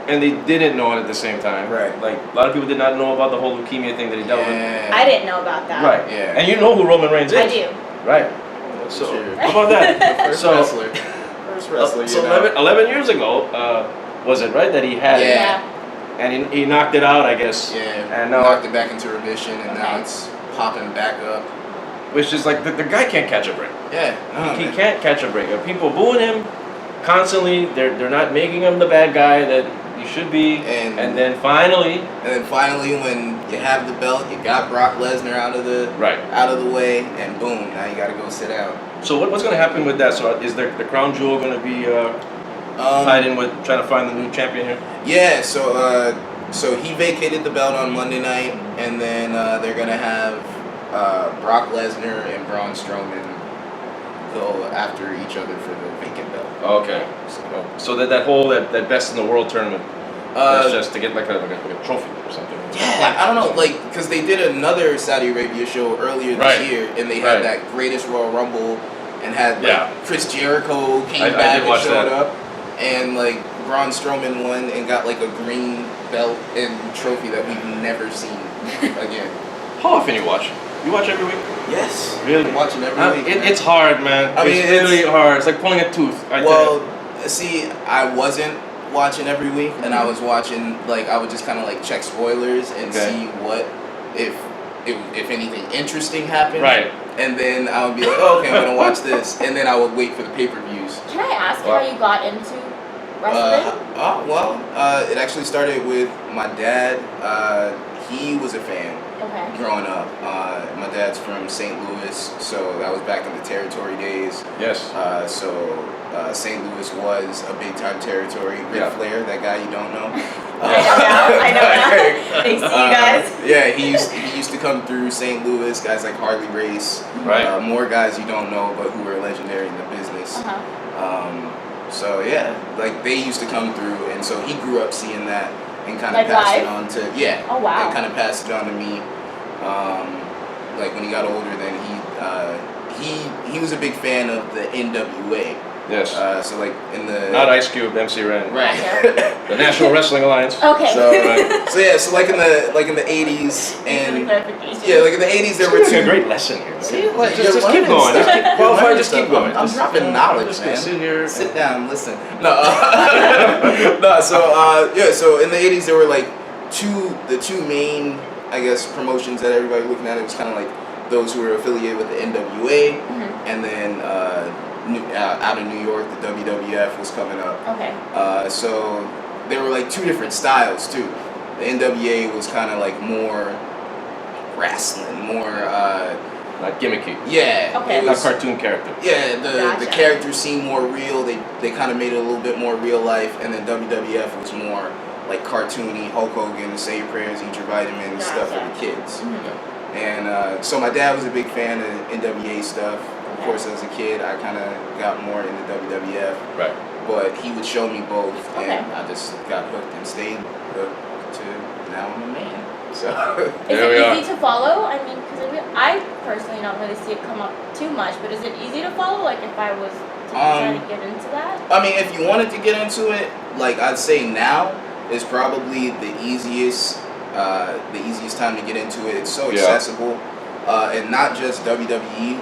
and they didn't know it at the same time. Right. Like a lot of people did not know about the whole leukemia thing that he dealt with. Yeah. I didn't know about that. Right. Yeah. And you know who Roman Reigns is. I do. Right. So Sure. how about that? First So- wrestler. First wrestler. So you know. 11 years ago, was it right that he had it? Yeah. And he knocked it out, I guess. Yeah. And now, knocked it back into remission, and now Okay. it's popping back up. which is like the guy can't catch a break. Yeah. No, He man. can't catch a break. People booing him constantly. They're not making him the bad guy that he should be. And- then finally, And then finally, when you have the belt, you got Brock Lesnar out of the way, and boom, now you got to go sit out. So what's going to happen with that? So is the crown jewel going to be tied in with trying to find the new champion here? Yeah. So he vacated the belt on Monday night, and then they're gonna have Brock Lesnar and Braun Strowman go after each other for the vacant belt. Okay. So that whole that best in the world tournament. That's just to get like a trophy or something. Yeah, I don't know, like, because they did another Saudi Arabia show earlier this Right. year, and they had Right. that Greatest Royal Rumble, and had like Yeah. Chris Jericho came I back did and watch showed that. up, and like Braun Strowman won and got like a green belt and trophy that we've never seen again. How often you watch? You watch every week? Yes, Really? I'm watching every week. man. It's hard, man. I mean, it's really hard. It's like pulling a tooth. I tell Well, you. see, I wasn't watching every week, and I was watching, like, I would just kind of like check spoilers and Okay. see what if anything interesting happened. Right. And then I would be like, oh, okay, I'm gonna watch this, and then I would wait for the pay-per-views. Can I ask Wow. how you got into wrestling? It actually started with my dad. He was a fan Okay. growing up. My dad's from St. Louis, so that was back in the territory days. Yes. St. Louis was a big time territory. Ric Yeah. Flair, that guy you don't know. I know now. Thanks to you guys. Yeah, he used to come through St. Louis. Guys like Harley Race, Right. more guys you don't know, but who were legendary in the business. Uh-huh. So yeah, like they used to come through, and so he grew up seeing that and kind of Like passed it live? on to Oh, wow. and kind of passed it on to me. Like when he got older, then he was a big fan of the NWA. Yes. So like in the Not Ice Cube, MC Ren. right. The National Wrestling Alliance. Okay. So so like in the 80s and Clarification. yeah, like in the 80s there were It's a two. great lesson here. See, Just like, you're keep learning going. Just stuff. keep You're qualify. learning Just keep stuff. going. I'm Just, dropping I'm knowledge, just gonna man. sit here. Sit down, listen. No, no. So in the 80s there were like the two main, I guess, promotions that everybody was looking at. It was kind of like those who were affiliated with the NWA, and then out of New York, the WWF was coming up. Okay. So there were like two different styles too. The NWA was kind of like more wrestling, more Not gimmicky. yeah. Okay. It Not was, cartoon character. yeah, the Gotcha. characters seemed more real. They kind of made it a little bit more real life, and then WWF was more like cartoony. Hulk Hogan, say your prayers, eat your vitamins, stuff for the Gotcha. kids. Mhm. And so my dad was a big fan of NWA stuff. Of Okay. course, as a kid, I kind of got more into WWF. Right. But he would show me both, Okay. and I just got hooked and stayed hooked to now I'm a man. So Is There we it are. easy to follow? I mean, because I personally don't really see it come up too much, but is it easy to follow? Like if I was to try to get into that? I mean, if you wanted to get into it, like I'd say now is probably the easiest time to get into it. It's so Yeah. accessible, and not just WWE.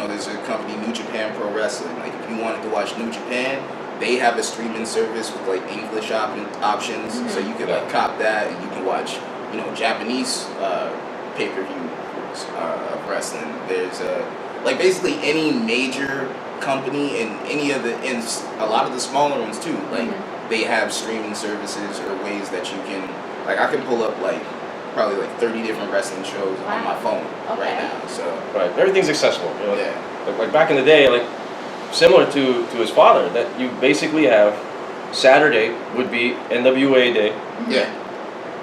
There's a company, New Japan Pro Wrestling. Like if you wanted to watch New Japan, they have a streaming service with like English options, so you can like cop that and you can watch, Japanese pay-per-view of wrestling. There's like basically any major company and a lot of the smaller ones too. Like they have streaming services or ways that you can, like I can pull up like probably like 30 different wrestling shows on my phone right now. So Right. Everything's accessible. yeah. Like back in the day, like similar to his father, that you basically have Saturday would be NWA Day Yeah.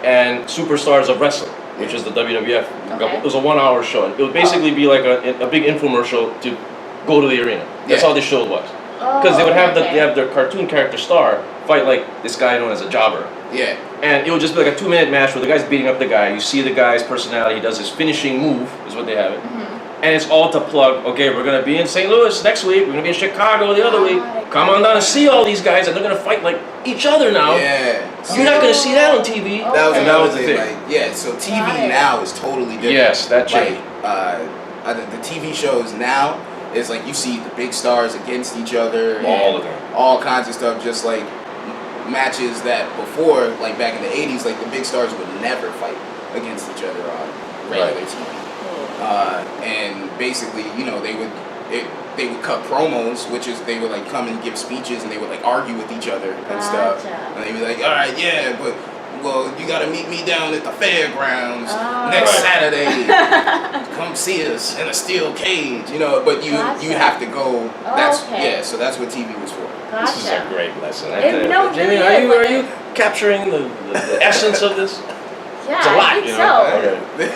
and Superstars of Wrestling, which is the WWF. Okay. It was a 1 hour show. It would basically be like a big infomercial to go to the arena. That's Yeah. how this show was. Oh, Because they would have okay. they have their cartoon character star fight like this guy known as a jobber. Yeah. And it would just be like a 2-minute match where the guy's beating up the guy. You see the guy's personality. He does his finishing move, is what they have it. And it's all to plug, okay, we're going to be in St. Louis next week. We're going to be in Chicago the other week. Come on down and see all these guys. And they're going to fight like each other now. Yeah. You're not going to see that on TV. Oh. That was And another the thing. thing. Like, yeah, so TV Got it. now is totally different. Yes, that Like, changed. the TV shows now is like you see the big stars against each other. All and the time. all kinds of stuff, just like matches that before, like back in the 80s, like the big stars would never fight against each other on regular Right. TV. And basically, they would cut promos, which is they would like come and give speeches and they would like argue with each other and stuff. Gotcha. And they'd be like, all right, yeah, but well, you gotta meet me down at the fairgrounds Oh. next Right. Saturday. Come see us in a steel cage, but you Gotcha. have to go. Oh, That's okay. so that's what TV was for. Gotcha. This is a great lesson. No, it Jamie, really are is, you like- capturing the essence of this? Yeah, It's a lot, I think you so. know. Yeah,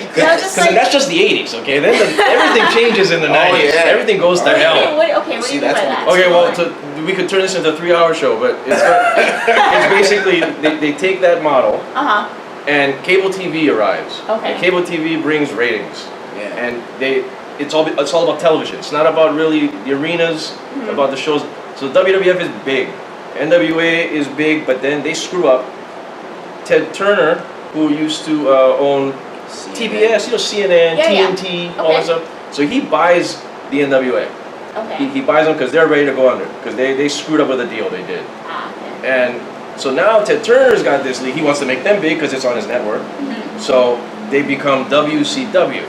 Because just like- that's just the 80s, okay? Then everything changes in the Oh, 90s. yeah. Everything goes to hell. What do you See, mean that's by what- that? Okay, well, we could turn this into a 3-hour show, but it's basically they take that model Uh-huh. and cable TV arrives. Okay. And cable TV brings ratings, Yeah. and it's all about television. It's not about really the arenas, about the shows. So WWF is big, NWA is big, but then they screw up. Ted Turner, who used to own TBS, CNN, Yeah, yeah. TNT, all Okay. that stuff. So he buys the NWA. Okay. He buys them because they're ready to go under, because they screwed up with the deal they did. Ah, okay. And so now Ted Turner's got this league. He wants to make them big because it's on his network. So they become WCW,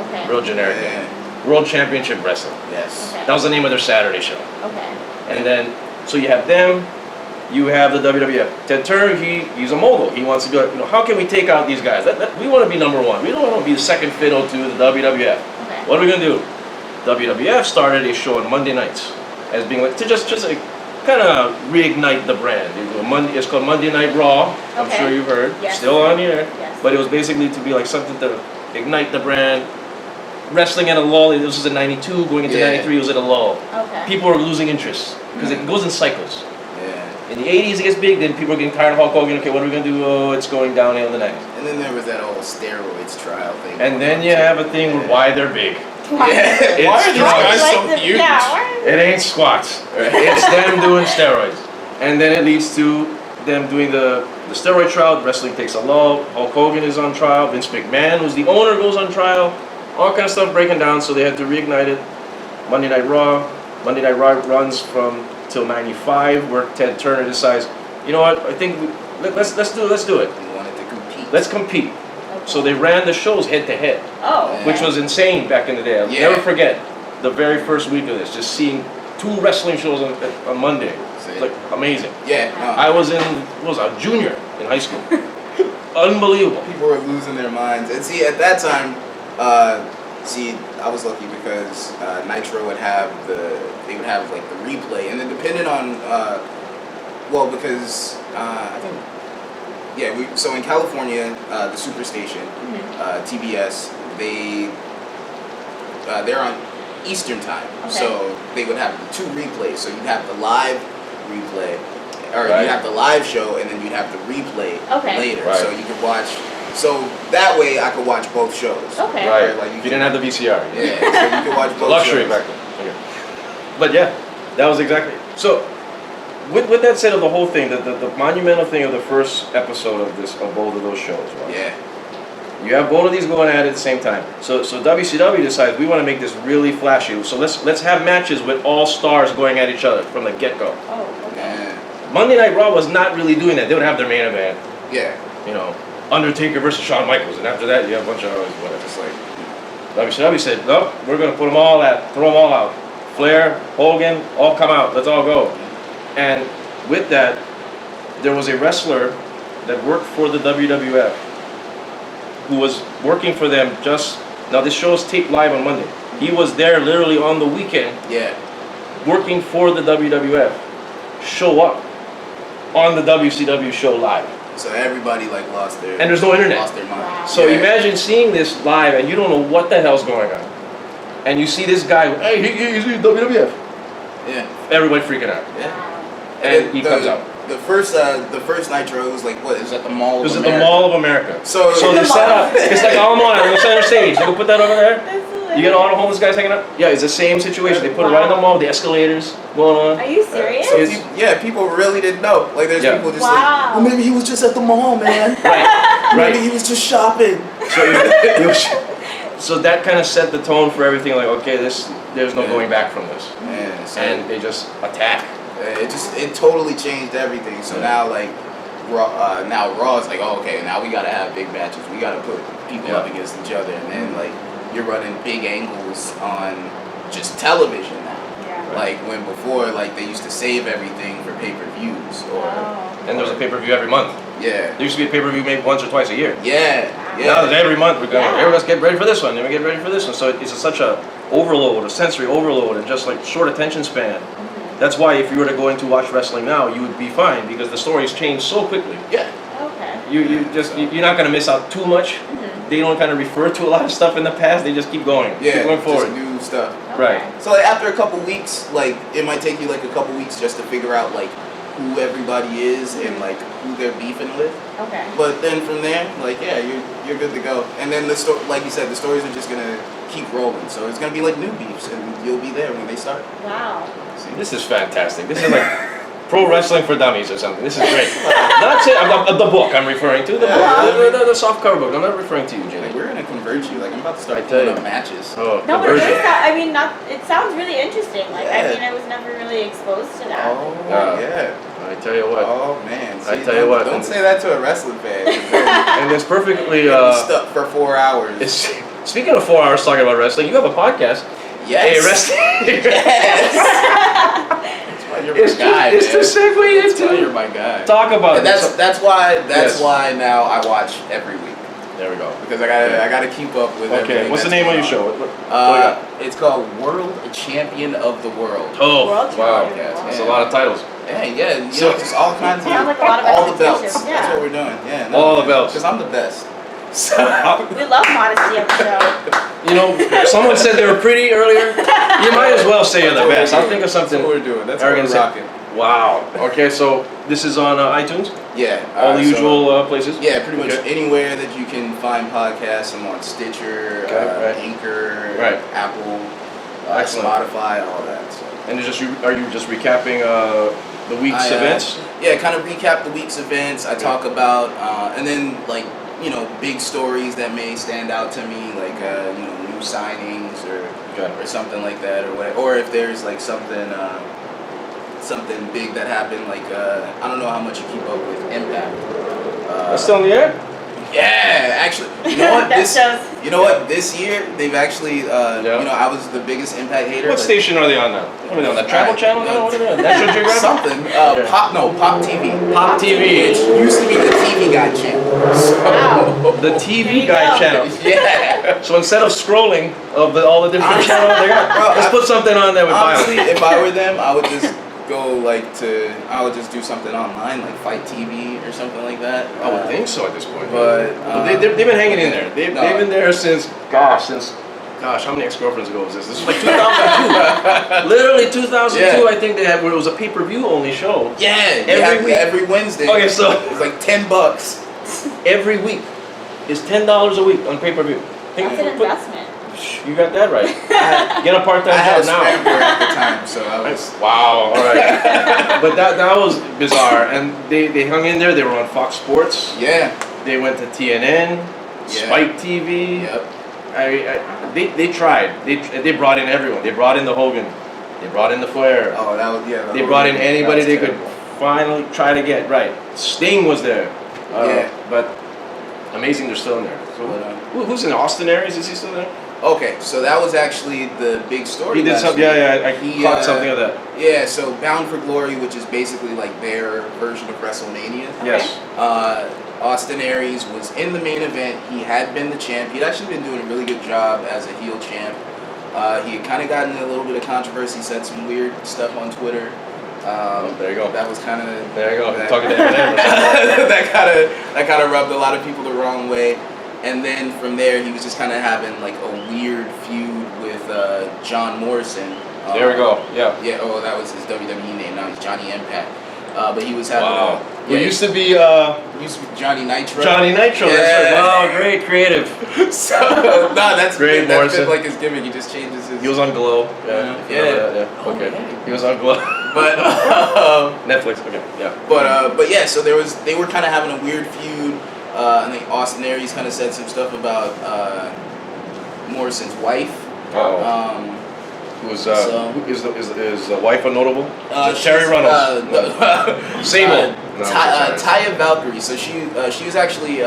Okay. real generic Yeah. name. World Championship Wrestling. Yes. Okay. That was the name of their Saturday show. Okay. And then, so you have them, you have the WWF. Ted Turner, he's a mogul. He wants to be like, how can we take out these guys? We want to be number one. We don't want to be the second fiddle to the WWF. Okay. What are we going to do? WWF started a show on Monday nights as being like, to just like, kind of reignite the brand. It's called Monday Night Raw. I'm Okay. sure you've heard. Yes. Still on the air. Yes. But it was basically to be like something to ignite the brand. Wrestling at a lull. This was in '92, going into Yeah. '93. It was at a lull. Okay. People were losing interest because it goes in cycles. Yeah. In the '80s, it gets big. Then people are getting tired of Hulk Hogan. Okay, what are we gonna do? Oh, it's going downhill in the '90s. And then there was that whole steroids trial thing. And then you have a thing with why they're big. Yeah. Why are these Why guys Like so the- huge? Yeah, why- It ain't squats. It's them doing steroids. And then it leads to them doing the steroid trial. Wrestling takes a lull. Hulk Hogan is on trial. Vince McMahon, who's the owner, goes on trial. All kind of stuff breaking down. So they had to reignite it. Monday Night Raw. Monday Night Raw runs from till '95, where Ted Turner decides, you know what? I think let's do it. They wanted to compete. Let's compete. Okay. So they ran the shows head to head, Oh. which was insane back in the day. I'll Yeah. never forget the very first week of this, just seeing 2 wrestling shows on Monday. It's like amazing. Yeah. I was a junior in high school. Unbelievable. People were losing their minds. And see, at that time, I was lucky because Nitro would have they would have like the replay, and then depending on, because I think, so in California, the Superstation, TBS, they're on Eastern time, so they would have the 2 replays. So you'd have the live replay, or you'd have the live show, and then you'd have the replay later. Right. So you could watch. So that way, I could watch both shows. Okay. Right. Like you didn't have the VCR. Yeah. So you could watch both Luxury shows. back then. Okay. But yeah, that was exactly. So, with that said of the whole thing, the monumental thing of the first episode of both of those shows, right? Yeah. You have both of these going at it at the same time. So WCW decides we want to make this really flashy. So let's have matches with all stars going at each other from the get-go. Oh, okay. Yeah. Monday Night Raw was not really doing that. They would have their main event. Yeah. You know, Undertaker versus Shawn Michaels, and after that you have a bunch of whatever. It's like WCW said, no, we're gonna throw them all out. Flair, Hogan, all come out. Let's all go. And with that, there was a wrestler that worked for the WWF who was working for them now this show is taped live on Monday. He was there literally on the weekend. Yeah. Working for the WWF. Show up on the WCW show live. So everybody lost their. And there's no internet. Lost their mind. Wow. So imagine seeing this live and you don't know what the hell's going on. And you see this guy, hey, he's WWF. Yeah. Everybody freaking out. Yeah. And he comes out. The first Nitro was like, what? It was at the Mall It was of at the America. Mall of America. So they set up, it's like all on the center stage. You can put that over there. You get all the homeless guys hanging out? Yeah, it's the same situation. They put it right in the mall with the escalators going on. Are you serious? So people really didn't know. Like there's people just like, well, maybe he was just at the mall, man. Right. Maybe he was just shopping. So that kind of set the tone for everything. Like, okay, there's no going back from this. Yeah, so And they just attack. it totally changed everything. So now Raw is like, oh, okay, now we gotta have big matches. We gotta put people up against each other, and then you're running big angles on just television now. Yeah. Like when before, they used to save everything for pay-per-views And there's a pay-per-view every month. Yeah. There used to be a pay-per-view maybe once or twice a year. Yeah. Now there's every month we're going, let's get ready for this one, then we get ready for this one. So it's such a overload, a sensory overload, and just short attention span. That's why if you were to go in to watch wrestling now, you would be fine because the stories change so quickly. Yeah. Okay. You're not gonna miss out too much. They don't kind of refer to a lot of stuff in the past. They just keep going. Yeah. Keep going forward. Just new stuff. Right. So after a couple weeks, it might take you a couple weeks just to figure out who everybody is and who they're beefing with. Okay. But then from there, you're good to go. And then like you said, the stories are just gonna keep rolling. So it's gonna be new beefs, and you'll be there when they start. Wow. See, this is fantastic. This is pro wrestling for dummies or something. This is great. That's it. The book I'm referring to. The soft cover book. I'm not referring to you, Jenny. We're gonna convert you. I'm about to start tell pulling you. up matches. Oh, No, but it conversion. it sounds really interesting. I was never really exposed to that. Oh yeah. I tell you what. Oh man. See, I tell you what. Don't say that to a wrestling fan. And it's perfectly. Stuck for 4 hours. Speaking of 4 hours talking about wrestling, you have a podcast. Yes. Hey, wrestling. That's why you're my guy. It's the segue That's why into. you're my guy. Talk about And it. that's why now I watch every week There we go. because I gotta keep up with everything. Okay, what's the that's name of going your on. show? What do you got? It's called World Champion of the World. Oh, World wow. Champion. That's a lot of titles. Yeah, just all kinds of Sounds like a lot of all the belts. expectations, That's yeah. what we're doing. Yeah, All the belts. Because I'm the best. So We love modesty on the show. Someone said they were pretty earlier. You might as well say you're the best. I'll think of that's something. what we're doing. That's what arrogant we're to say. rocking. Wow. Okay, so this is on iTunes? Yeah. All the so- usual places? Yeah, pretty much Okay. anywhere that you can find podcasts. I'm on Stitcher, Okay, right. Anchor, Right. Apple, Excellent. Spotify, all that. So. And are you just recapping the week's events? Yeah, kind of recap the week's events. I talk about, and then big stories that may stand out to me, new signings or something like that, or whatever. Or if there's something big that happened, I don't know how much you keep up with Impact. It's still in the air? Yeah, actually, you know what? That shows. You know what? This year they've actually, you know, I was the biggest Impact hater. What station are they on now? What are they on? The Travel Channel now? What are they on? National Geographic? Something. Pop TV. Pop TV. It used to be the TV Guide channel. So, Wow. The TV Guide channel. yeah. So instead of scrolling of all the different channels, they got, let's put something on there with Honestly, violence. if I were them, I would just I would just do something online, like Fight TV or something like that. I would think so at this point. But they've been hanging in there. They've been there since how many ex-girlfriends ago was this? This was like 2002. Literally 2002. Yeah. I think they had where it was a pay-per-view only show. Yeah, Every week. every Wednesday. Okay, so it was like $10. every week is $10 a week on pay-per-view. That's an investment. You got that right. Get a part-time I had a job now. scrambler at the time, so I was. Wow, all right. But that was bizarre, and they hung in there. They were on Fox Sports. Yeah. They went to TNN, Spike TV. Yep. They tried. They brought in everyone. They brought in the Hogan. They brought in the Flair. Oh, that was yeah. They brought in anybody they could finally try to get right. Sting was there. But amazing, they're still in there. So, who's in Austin Aries? Is he still there? Okay, so that was actually the big story. He did something. Yeah. I caught something of that. Yeah, so Bound for Glory, which is basically like their version of WrestleMania. Yes. Austin Aries was in the main event. He had been the champ. He'd actually been doing a really good job as a heel champ. He had kind of gotten in a little bit of controversy, said some weird stuff on Twitter. There you go. That was kind of. There you go. Talking to Eminem. that kind of rubbed a lot of people the wrong way. And then from there, he was just kind of having like a weird feud with John Morrison. There we go. Yeah. Yeah. Oh, that was his WWE name. Now he's Johnny Impact. But he was having. Wow. He used to be Johnny Nitro. Johnny Nitro. Yeah. That's right. Wow, great creative. So no, that's Great that's Morrison. been like his gimmick. He just changes his. He was on Glow. Yeah. Okay. He was on Glow. But Netflix. Okay. Yeah. But yeah, so they were kind of having a weird feud. I think Austin Aries kind of said some stuff about Morrison's wife. Is the wife a notable? Sherry she's, Reynolds. Sable. Taya Valkyrie. So she was actually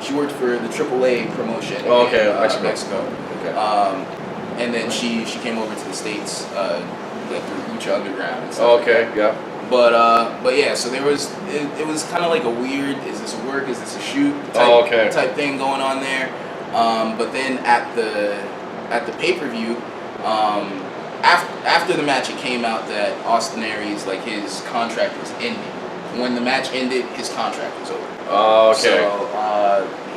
she worked for the AAA promotion in Mexico. Okay. And then she came over to the States like through Lucha Underground and stuff. Okay. Yeah. But yeah, so it was kind of like a weird, is this a work, is this a shoot type thing going on there. But then at the pay-per-view, after the match, it came out that Austin Aries, like his contract was ending. When the match ended, his contract was over. Oh, okay.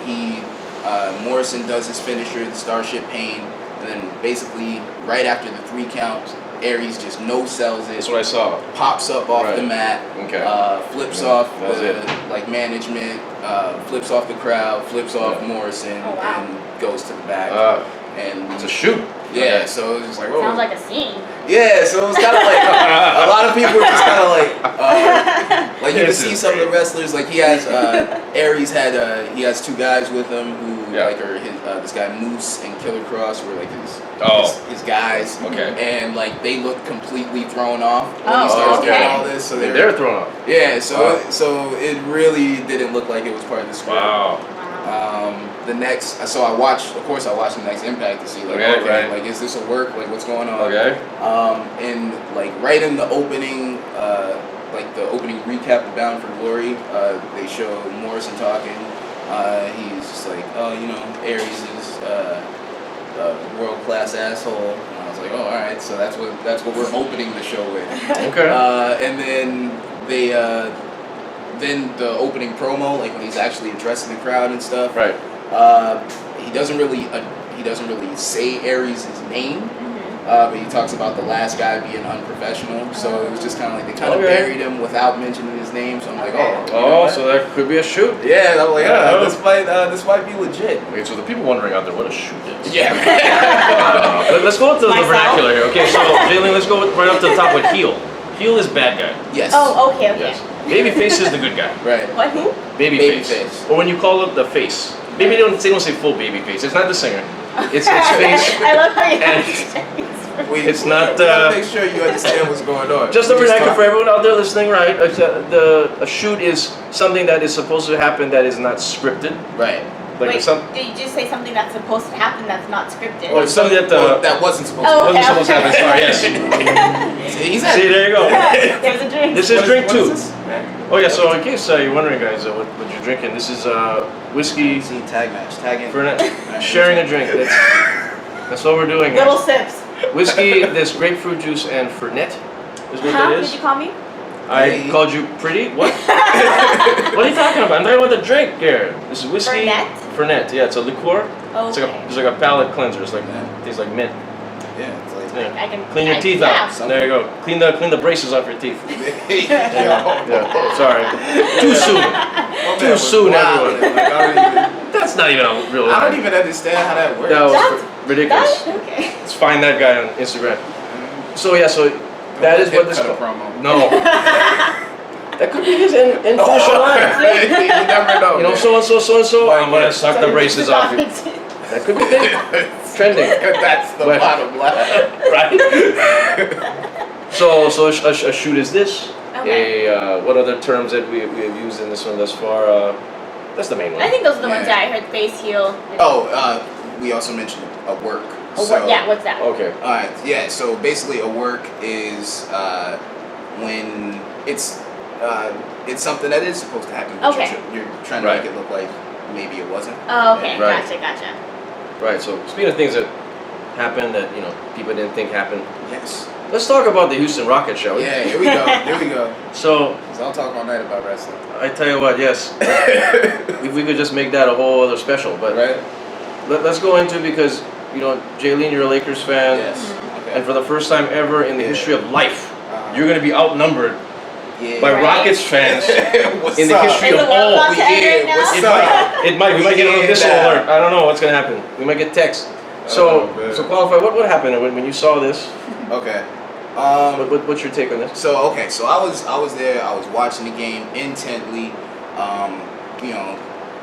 So Morrison does his finisher, the Starship Pain, and then basically right after the 3 count, Aries just no-sells it. That's what I saw. Pops up off the mat. Okay. Flips off the management. Flips off the crowd. Flips off Morrison and goes to the back. And it's a shoot. Yeah. So it was just like, whoa. Sounds like a scene. Yeah. So it was kind of like a lot of people were just kind of like you can see some of the wrestlers. Like he has Aries he has 2 guys with him who like are this guy Moose and Killer Cross were like his guys. Okay. And like they looked completely thrown off when he started doing all this. So they're thrown off. Yeah. So it really didn't look like it was part of the script. Wow. The next, so I watched the next Impact to see like like is this a work, like what's going on? Okay. And like right in the opening, like the opening recap of Bound for Glory, they show Morrison talking. He's just like, oh, you know, Aries is a world class asshole. And I was like, oh, all right, so that's what we're opening the show with. Okay. And then then the opening promo, like when he's actually addressing the crowd and stuff. Right. He doesn't really say Aries' name, but he talks about the last guy being unprofessional. So it was just kind of like they kind of buried him without mentioning his name. So I'm like, so that could be a shoot. Yeah, I'm like, this might be legit. Okay, so the people wondering out there what a shoot is. Yeah. Let's go up to the vernacular here. Okay, so Jalen, let's go right up to the top with heel. Heel is bad guy. Yes. Oh, okay. Yes. Babyface is the good guy. Right. What? Who? Babyface. Or when you call it the face. Maybe they don't say full babyface. It's not the singer. It's face. I love how you and It's not. We gotta make sure you understand what's going on. Just a vernacular for everyone out there listening, right? A shoot is something that is supposed to happen that is not scripted. Right. Like Wait, did you just say something that's supposed to happen that's not scripted? Or something that that wasn't supposed to. Oh, wasn't supposed to happen. Sorry, yes. See, there you go. There's a drink. This is drink What is 2. this? Oh yeah. So in case you're wondering, guys, what you're drinking, this is whiskey. See, tag match, tag in. Fernet, sharing a drink. That's what we're doing. Little Guys. sips. Whiskey, this grapefruit juice, and Fernet is what Huh? that Did is. you call me? I Hey. called you pretty. What? What are you talking about? I'm talking about the drink here. This is whiskey. Fernet? Fernet. Yeah, it's a liqueur. It's like a palate cleanser. It's like tastes like mint. Yeah, it's like. Yeah. I can Clean your teeth out. There you go. Clean the braces off your teeth. Yeah. Sorry. Too soon. Too soon, everyone. That's not even a real I don't line. even understand how that works. That was That's- ridiculous. Okay. Let's find that guy on Instagram. So yeah, so that is what this Cut a called. promo. No. That could be his initial line. You never know. You know, man. so and so, so and so. I'm gonna yeah. suck the braces off you. That could be big. Trending. That's the But- bottom line. Right? So a shoot is this. Okay. What other terms that we have used in this one thus far? That's the main one. I think those are the ones Yeah. that I heard. Face, heel. Oh, we also mentioned a work. Oh, So, yeah. What's that? Okay. Alright, yeah, so basically a work is when it's something that is supposed to happen, but Okay. you're trying to Right. make it look like maybe it wasn't. Oh, okay. Right. Gotcha. Right. So speaking of things that happened that people didn't think happened, Yes. let's talk about the Houston Rockets, shall we? Yeah, here we go. Here we go. So So I'll talk all night about wrestling. I tell you what, yes, if we could just make that a whole other special, but Right? let's go into because Jaylene, you're a Lakers fan, Yes. Okay. and for the first time ever in the history of life, Uh-huh. you're going to be outnumbered Yeah. by Right. Rockets fans What's in the up? history Is of the world all. about to end right now? What's It up? might. It might. We might get a Yeah. missile alert. I don't know what's gonna happen. We might get text. So, Oh, man. so Qualified. What happened when you saw this? Okay. What's your take on this? So okay, so I was there. I was watching the game intently.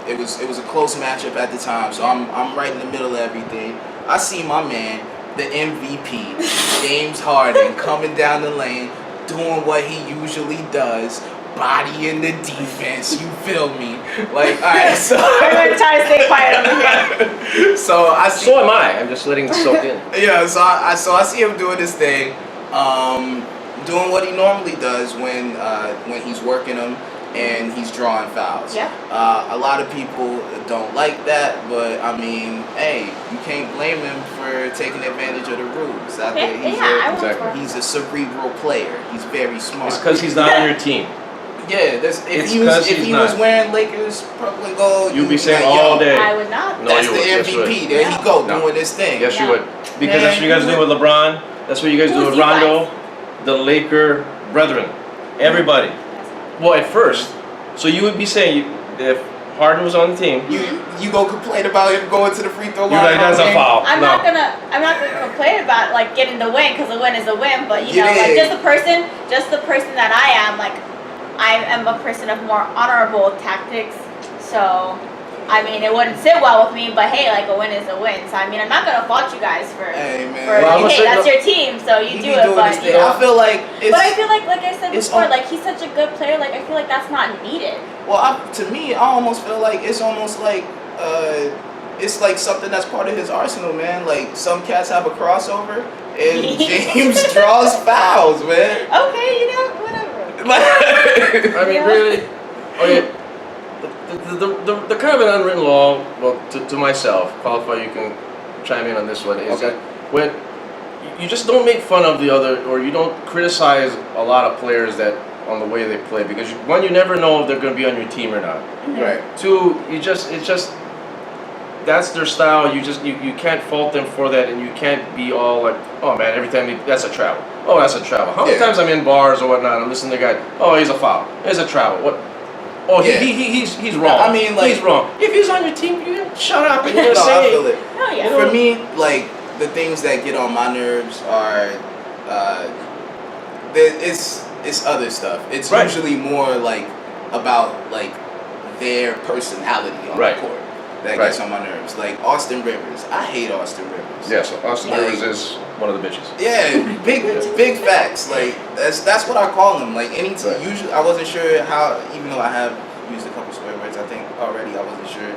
It was a close matchup at the time. So I'm right in the middle of everything. I see my man, the MVP, James Harden, coming down the lane, doing what he usually does, bodying the defense. You feel me? Like, all right, so I'm gonna try to stay quiet over here. so I see. So am I. I'm just letting it soak in. Yeah, so I see him doing this thing, doing what he normally does when he's working them and he's drawing fouls. Yeah. A lot of people don't like that, but I mean, hey, you can't blame him for taking advantage of the rules. I think Exactly. he's a cerebral player. He's very smart. It's because he's not on your team. Yeah, It's if he 'cause was he's not. wearing Lakers purple and gold, You'd be like, saying yo, all day. I would not. No, That's you the would. Yes, you MVP. would. There he go No. doing this thing. Yes, you No. would. Because that's what you guys do with LeBron. That's what you guys do Who's with you Rondo, guys? the Laker brethren, everybody. Well, at first, so you would be saying if Harden was on the team, You go complain about him going to the free throw line. you're like that's a all game? foul. I'm No. not gonna complain about like getting the win because the win is a win. But you know, Yeah. like just the person that I am, like I am a person of more honorable tactics. So, I mean, it wouldn't sit well with me. But hey, like a win is a win. So I mean, I'm not gonna fault you guys for Hey, man. for Well, I'm gonna hey, say that's no- your team, so you He do be it. doing But this you thing. know, I feel like it's. but I feel like I said it's before, on- like he's such a good player. Like I feel like that's not needed. Well, to me, I almost feel like it's almost like it's like something that's part of his arsenal, man. Like some cats have a crossover, and James draws fouls, man. Okay, you know, whatever. I mean, Yeah. really? Okay. The kind of an unwritten law, well, to myself, Qualified, you can chime in on this one, is Okay. that when you just don't make fun of the other, or you don't criticize a lot of players that on the way they play, because one, you never know if they're going to be on your team or not. Right. Two, it's just that's their style. You can't fault them for that, and you can't be all like, oh man, every time that's a travel. Oh, that's a travel. How many Yeah. times I'm in bars or whatnot, I'm listening to the guy. Oh, he's a foul. He's a travel. What? Oh, Yeah. he's wrong. I mean, like- he's wrong. If he's on your team, you shut up and you're No, gonna I say. feel it. Oh yeah. know- For me, like the things that get on my nerves are, it's other stuff. It's Right. usually more like about like their personality on Right. the court. that Right. gets on my nerves. Like Austin Rivers. I hate Austin Rivers. Yeah, so Austin Like- Rivers is one of the bitches. Yeah, big facts. Like that's what I call him. Like any Right. usually I wasn't sure how, even though I have used a couple swear words, I think already I wasn't sure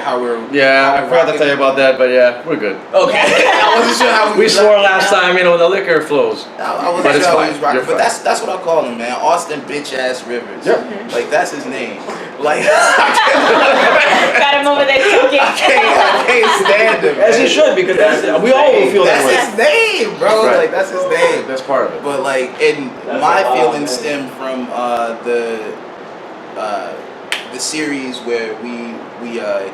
how we're Yeah, I how we're forgot to rocking. tell you about that, but yeah, we're good. Okay, I wasn't sure how We swore last time, the liquor flows. I wasn't But it's sure how fine. he was rocking, You're but fine. that's what I call him, man. Austin bitch ass Rivers. Yeah. Like that's his name. Like Got him over there choking. I can't stand him. As man. he should, because that's, we all will feel that That's way. his name, bro. Right. Like that's his name. That's part of it. But like, and That's my a wild feelings name. stem from the series where we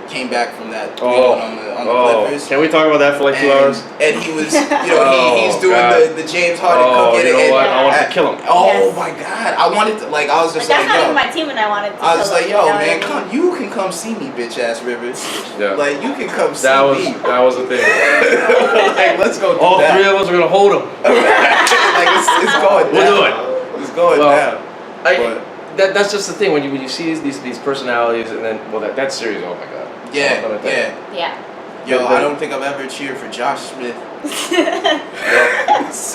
came back from that 3-1 on the Clippers. Can we talk about that for like 2 hours? And he was, Oh, he's doing God. the James Harden Oh, cook it. you know and- what? I want to kill him. Oh Yes. my God! I wanted to I was just Like, like, that's not yo. even my team, and I wanted to. I was kill like, him, yo, you know what man, I mean? come, you can come see me, bitch ass Rivers. Yeah. Like you can come see That was me. the thing. Like let's go do All that. three of us are gonna hold him. Like it's going We'll do down. It's going Well, down. That's just the thing when you see these personalities, and then that series. Oh my God. Yeah, I'm gonna tell you. yeah. Yeah. Yo, But- I don't think I've ever cheered for Josh Smith.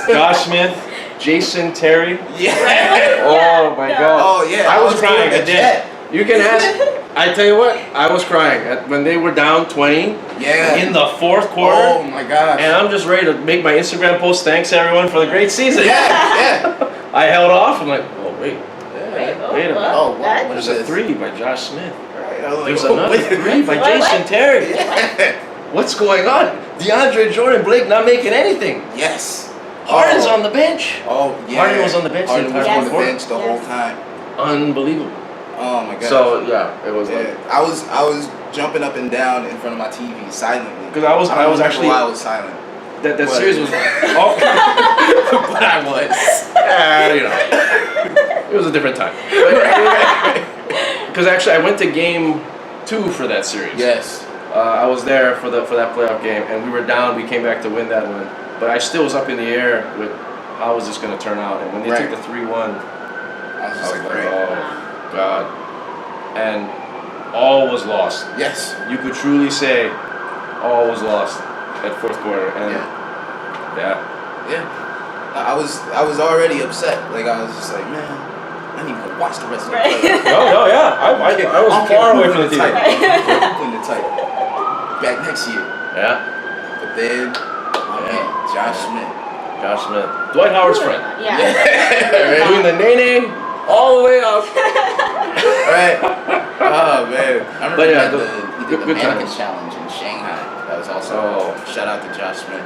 Josh Smith, Jason Terry. Yeah. Oh my God. Oh yeah. I was crying doing at the the jet. You can ask. I tell you what, I was crying when they were down 20 Yeah. in the fourth quarter, Oh my gosh. and I'm just ready to make my Instagram post. Thanks everyone for the great season. Yeah, I held off. I'm like, oh wait, Wait, wait a minute. Oh, what? There's a 3 by Josh Smith. Right. I was like, There's oh, another wait. 3 by What? Jason Terry. Yeah. What's going on? DeAndre Jordan, Blake not making anything. Yes. Harden's on the bench. Oh yeah. Harden was on the bench the Harden was entire on the fourth bench the whole Yes. time. Unbelievable. Oh my god. So yeah, it was like. yeah, I was jumping up and down in front of my TV silently. 'Cause I was don't remember actually- why I was silent. That What? series was oh, But I was. it was a different time. Because actually, I went to game 2 for that series. Yes. I was there for that playoff game, and we were down. We came back to win that one, but I still was up in the air with how was this going to turn out. And when they Right. took the 3-1, I was I just was like, like, great. oh God, and all was lost. Yes. You could truly say all was lost at fourth quarter, and yeah. Yeah. I was already upset. Like I was just like, man, I need to go watch the rest of the Right. playoffs. No, yeah, I was I'm far away putting from the it TV. tight. I'm putting it tight. Back next year. Yeah, But then, my man, Josh Smith. Josh Smith, Dwight Howard's friend, Yeah. Right? doing the nay all the way up. Right. Oh man. I remember But yeah, he good- did the good mannequin times. challenge in Shanghai. That was also shout out to Josh Smith.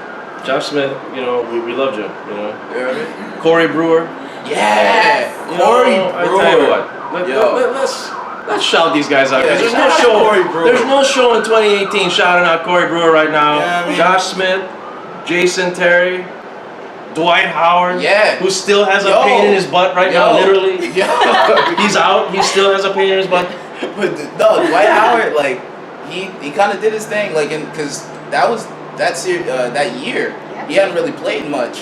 Josh Smith, we loved you, You know what I mean? Corey Brewer, Yes. Corey I tell you what, Yo. let's shout these guys out. 'Cause Yeah, there's no shout out show. Corey Brewer. There's no show in 2018 shouting out Corey Brewer right now. Yeah, I mean- Josh Smith, Jason Terry, Dwight Howard, Yeah. who still has a Yo. pain in his butt right now, Yo. literally. Yo. He's out. He still has a pain in his butt. But no, Dwight Howard, like he kind of did his thing, like because that was that year Yeah. he hadn't really played much,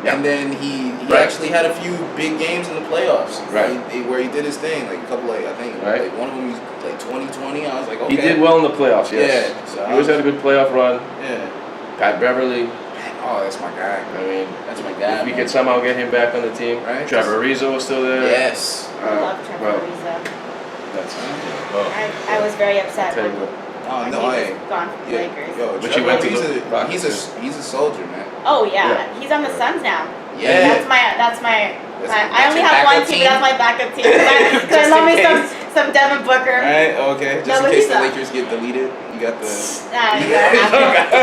Yeah. and then he Right. actually had a few big games in the playoffs, Right. where he did his thing, like a couple, like I think, Right. like one of them was like 2020. I was like, okay, He did well in the playoffs. Yes. Yeah, so he always had a good playoff run. Yeah. Pat Beverly. Oh, that's my guy. I mean, That's my guy. if we man. could somehow get him back on the team. Right. Trevor Ariza was still there. Yes. I love Trevor well, Ariza. that's. Oh, I was very upset tell you when what. Oh he no, was I. gone from the Yeah, Lakers. yo, But you Trevor went to Ariza, the Rockets. he's a soldier, man. Oh yeah. Yeah. He's on the Suns now. Yeah. That's my. That's I only your have one backup team, team? but that's my backup team. Because Just I love in me case. some Devin Booker. Right, okay. Just No, in but case he's the a- Lakers get deleted, you got the.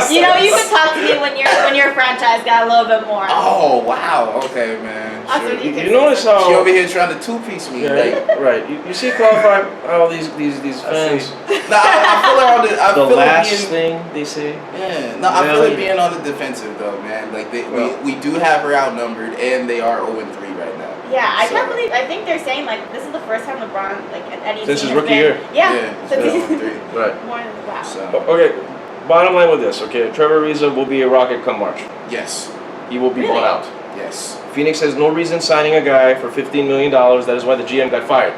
You know, you can talk to me when your franchise got a little bit more. Oh wow, okay, man. That's Sure. what you You can notice She how. over here trying to two-piece me, Yeah, like. right. You see Qualified, all these fans. Nah, I feel her on the. I The feel last her being. thing they say. Yeah, no, I feel Really? it being on the defensive though, man. Like Well. we do have her outnumbered, and they are 0-3 right now. Yeah, I So- can't believe. I think they're saying like this is the first time LeBron like at any Since team his has rookie been, year. Yeah. so so they're this 0-3. Right. more than wow. So Okay. Bottom line with this, okay. Trevor Ariza will be a Rocket come March. yes, He will be Really? bought out. yes, Phoenix has no reason signing a guy for $15 million. That is why the GM got fired.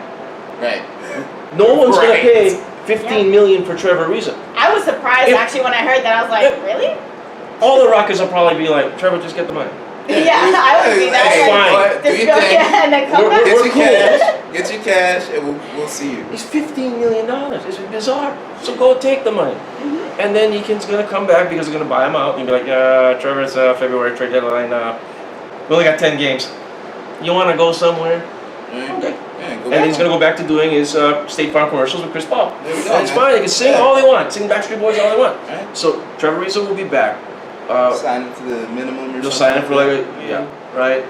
right. No one's gonna Right. pay $15 million for Trevor Ariza. I was surprised actually when I heard that. I was like, really? All the Rockets will probably be like, Trevor, just get the money. Yeah, I would be that. That's fine. Do your thing. Yeah, and then come back. Get We're your cool. cash. Get your cash, and we'll see you. It's $15 million. It's bizarre. So go take the money. And then he's going to come back because they're going to buy him out and be like, Trevor, it's February trade deadline. We only got 10 games. You want to go somewhere? Okay. Yeah, And then he's going to go back to doing his State Farm commercials with Chris Paul. There we go, And it's man. fine. They can sing all they want. Sing Backstreet Boys all they want. Right. So Trevor Ariza will be back. Sign him to the minimum or They'll something. sign him for like right?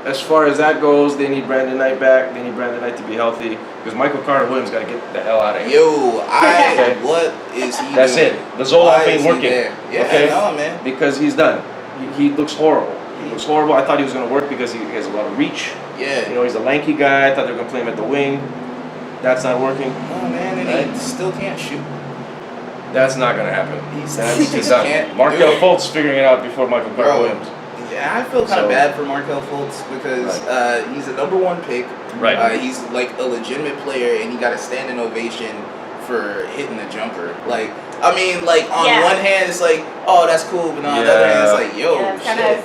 As far as that goes, they need Brandon Knight back. They need Brandon Knight to be healthy because Michael Carter-Williams got to get the hell out of here. Yo, Okay. what is he That's doing? it. The Zoloft Why ain't is he working. there? Yeah, Okay? no, man. Because he's done. He looks horrible. He looks horrible. I thought he was going to work because he has a lot of reach. Yeah. You know, he's a lanky guy. I thought they were going to play him at the wing. That's not working. Oh, man, and Right. he still can't shoot. That's not going to happen. He That's just done. can't do Markel it. Fultz figuring it out before Michael Carter-Williams. Yeah, I feel kind So- of bad for Markel Fultz because he's a #1 pick. Right. He's like a legitimate player, and he got a standing ovation for hitting the jumper. Like, I mean, like on Yeah. one hand, it's like, oh, that's cool, but on the other hand, it's like, yo, Yeah, it's shit.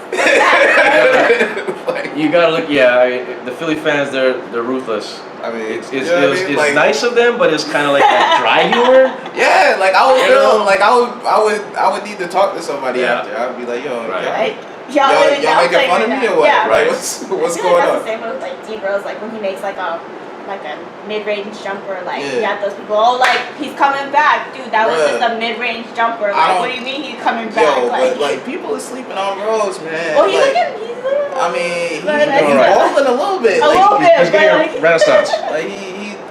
Like, You got to look, the Philly fans, they're ruthless. I mean, It's you know what I mean? it's Like, nice of them, but it's kind of like that dry humor. Yeah, like I would You know? feel like I would need to talk to somebody Yeah. after. I'd be like, yo, Right. Right? y'all making fun of me or what? Yeah. Right. Like, what's I feel like going that's on? the same with like D Rose, like when he makes like a mid-range jumper, like Yeah. you got those people, oh, like he's coming back, dude. That was Bruh. just a mid-range jumper. I Like, don't- what do you mean he's coming Yo, back? but like people are sleeping on Rose, man. well, he's like, looking. I mean, he's But that's- balling a little bit. A like, little bit. He's getting Like- a renaissance. Like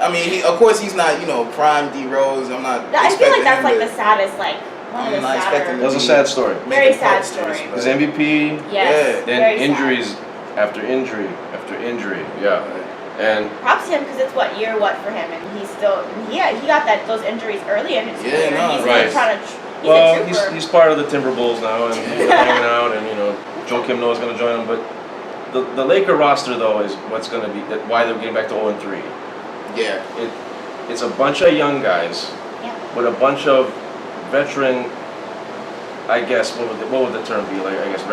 I mean, of course he's not, prime D Rose. I'm not. I feel like expecting that's him like to- the saddest, like one I'm of the not expecting sadder. That was a sad story. make Very a sad post story. this, His but- MVP, Yes. then very injuries after injury after injury. Yeah, and Sad. Props to him because it's year for him, and he's still he got those injuries early in his career. no, He's right. still trying to. He's well, a trooper. he's part of the Timberwolves now, and they're hanging out, and Joe Kim Noah's going to join him. But the Laker roster though is what's going to be why they're getting back to 0-3. Yeah. It's a bunch of young guys Yeah. with a bunch of veteran. I guess what would the term be? Like I guess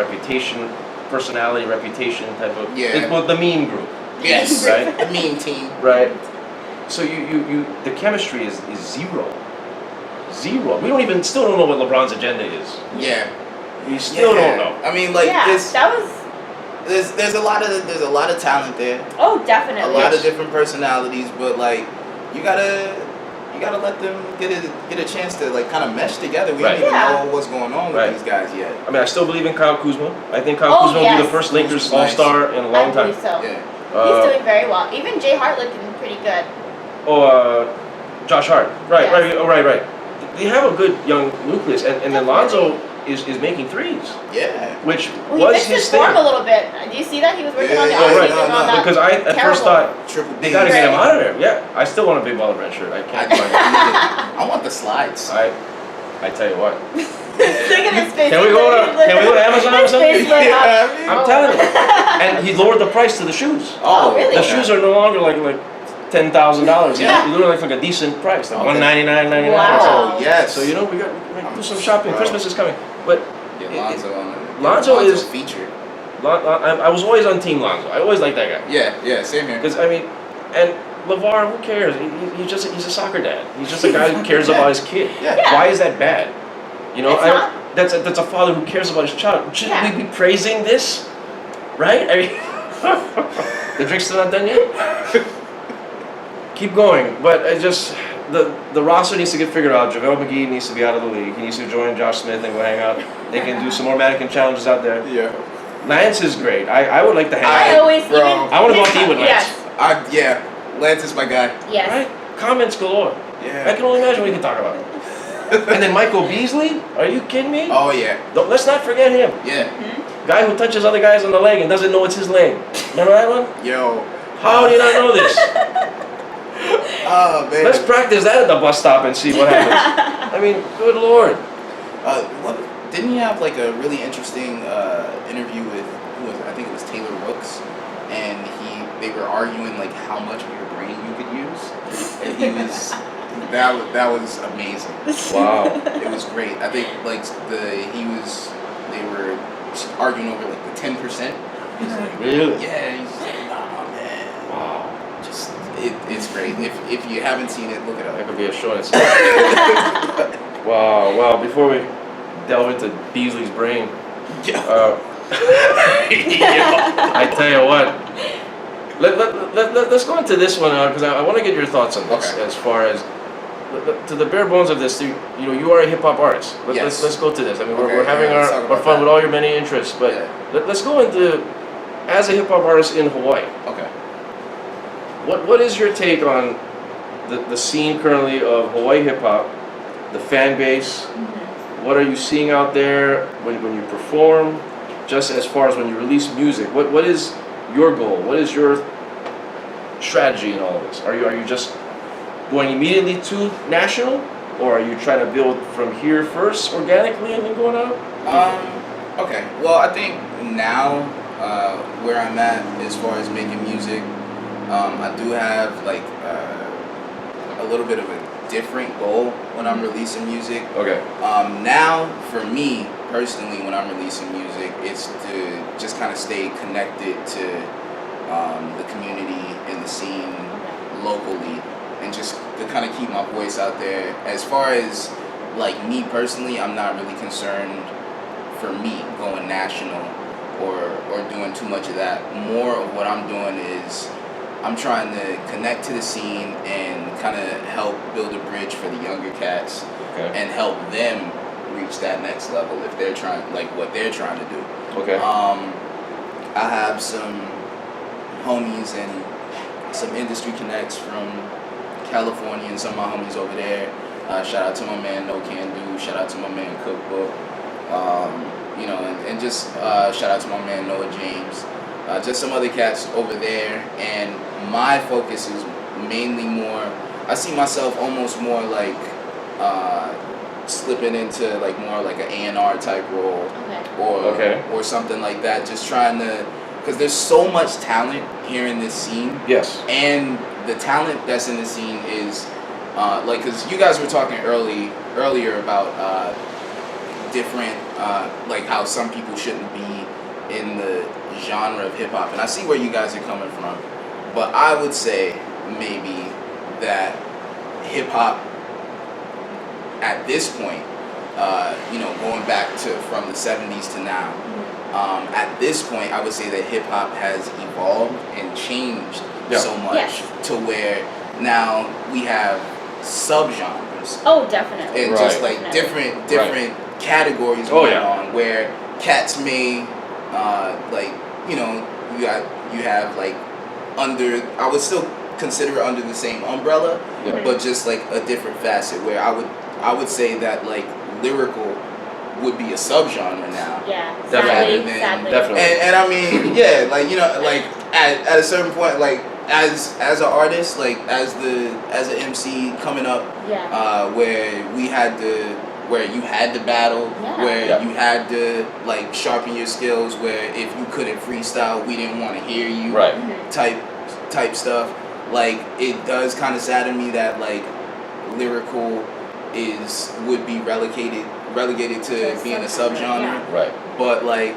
personality, reputation type of. Yeah. Well, the meme group, Yes. Right. The meme team. right? So you the chemistry is zero. Zero. We still don't know what LeBron's agenda is. Yeah. We still Yeah. don't know. I mean, like yeah, this. that was. There's a lot of talent there. Oh, A definitely. lot Yes. of different personalities, but like you gotta let them get a chance to like kind of mesh together. We Right. don't even Yeah. know what's going on with Right. these guys yet. I mean, I still believe in Kyle Kuzma. I think Kyle Oh, Kuzma will be the yes. first Lakers Kuzma's nice. All-Star in a I long time. believe so. Yeah. He's doing very well. Even Jay Hart looking pretty good. Josh Hart. Right, Yes. right. They have a good young nucleus, and Alonzo is making threes, Yeah. which Well, he was fixed his his thing. form a little bit. Do you see that? He was working on the Yeah, Oh, right. offseason no, on that. Because I at first terrible- thought Triple they D. got to get him Right. out of there. Yeah, I still want a big baller red shirt. I I, can't find it. I want the slides. I tell you what. Look at his face. Can we go to Amazon or His something? face lit up. I mean, I'm telling you. And he lowered the price to the shoes. Oh, really? The shoes are no longer like $10,000. Yeah. They're like a decent price, like Okay. $199.99. Wow. Oh yes. So we gotta do some shopping. Bro. Christmas is coming, but Get Lonzo on it. Lonzo is- featured. I was always on Team Lonzo. I always liked that guy Yeah, same here. because and LeVar, who cares? He's a soccer dad. He's just a guy who cares about his kid. Yeah. Yeah. Why is that bad? It's not. That's a father who cares about his child. Shouldn't Yeah. we be praising this? Right? I mean, the drink's still not done yet. Keep going, but the roster needs to get figured out. JaVale McGee needs to be out of the league. He needs to join Josh Smith and go hang out. They can do some more mannequin challenges out there. Yeah. Lance is great. I would like to hang I out. always Bro. even. I wanna go out to eat with Lance. Yes. Lance is my guy. Yes. Right? Comments galore. I Yeah. can only imagine what we can talk about. And then Michael Beasley? Are you kidding me? Oh yeah. Let's not forget him. Yeah. Guy who touches other guys on the leg and doesn't know it's his leg. Remember that one? Yo. How do you not know this? Oh man. Let's practice that at the bus stop and see what happens. I mean, good lord. What didn't you have like a really interesting interview with who was it? I think it was Taylor Rooks, and they were arguing like how much of your brain you could use, and that was amazing. Wow. It was great. I think like they were arguing over like the 10%. He's like, Really? yeah. He's like, nah, man. Wow. Just it's great. If you haven't seen it, look it That up. could be a show in itself. Wow. Well, before we delve into Beasley's brain, I tell you what. Let's go into this one because I want to get your thoughts on this. Okay. As far as to the bare bones of this, you are a hip hop artist. Yes. Let's go to this. I mean, Okay, we're having let's talk our about fun that. with all your many interests, but Yeah. let's go into as a hip hop artist in Hawaii. Okay. What is your take on the scene currently of Hawaii hip hop, the fan base? What are you seeing out there when you perform? Just as far as when you release music, what is your goal? What is your strategy in all of this? Are you just going immediately to national, or are you trying to build from here first organically and then going out? Okay. Well, I think now where I'm at as far as making music, I do have like a little bit of a different goal when I'm releasing music. Okay. Now, for me personally, when I'm releasing music, it's to just kind of stay connected to the community and the scene locally, and just to kind of keep my voice out there. As far as like me personally, I'm not really concerned for me going national or doing too much of that. More of what I'm doing is I'm trying to connect to the scene and kind of help build a bridge for the younger cats and help them reach that next level if they're trying, like what they're trying to do. Okay. I have some homies and some industry connects from California and some of my homies over there. Shout out to my man No Can Do. Shout out to my man Cookbook. And just shout out to my man Noah James. Just some other cats over there. And my focus is mainly more, I see myself almost more like slipping into like more like an A&R type role or something like that. Just trying to, because there's so much talent here in this scene. Yes. And the talent that's in the scene is because you guys were talking earlier about different like how some people shouldn't be in the genre of hip hop, and I see where you guys are coming from, but I would say maybe that hip hop at this point, going back to from the 70s to now, at this point I would say that hip hop has evolved and changed so much to where now we have subgenres. Oh, definitely. And just like different categories going on where cats may you have like under, I would still consider it under the same umbrella, but just like a different facet where I would say that like lyrical would be a subgenre now. Yeah, Definitely. sadly. And I mean, at a certain point, like as an artist, like as an MC coming up, where you had to battle, where you had to like sharpen your skills, where if you couldn't freestyle, we didn't want to hear you, type stuff. Like it does kind of sadden me that like lyrical would be relegated to being a subgenre. Right. But like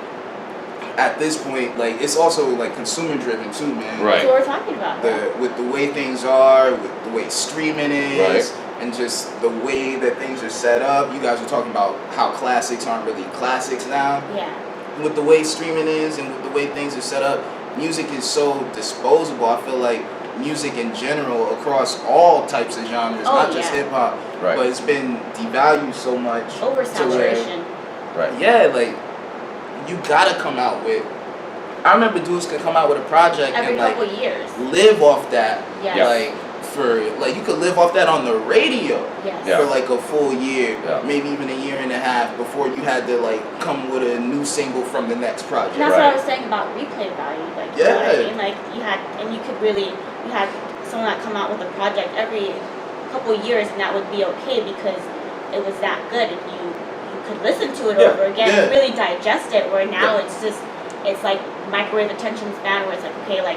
at this point, like it's also like consumer driven too, man. That's what we're talking about. With the way things are, with the way streaming is, and just the way that things are set up. You guys were talking about how classics aren't really classics now. Yeah. With the way streaming is and with the way things are set up, music is so disposable. I feel like music in general across all types of genres, not just hip hop, but it's been devalued so much. Oversaturation. Yeah, like you gotta come out with. I remember dudes could come out with a project every and like couple years live off that. Yes. Like for like you could live off that on the radio for like a full year, maybe even a year and a half before you had to like come with a new single from the next project. And that's what I was saying about replay value. Like you know what I mean? Like you had someone that come out with a project every couple years, and that would be okay because it was that good, and you could listen to it over again and really digest it. Where now it's like microwave attention span, where it's like, okay, like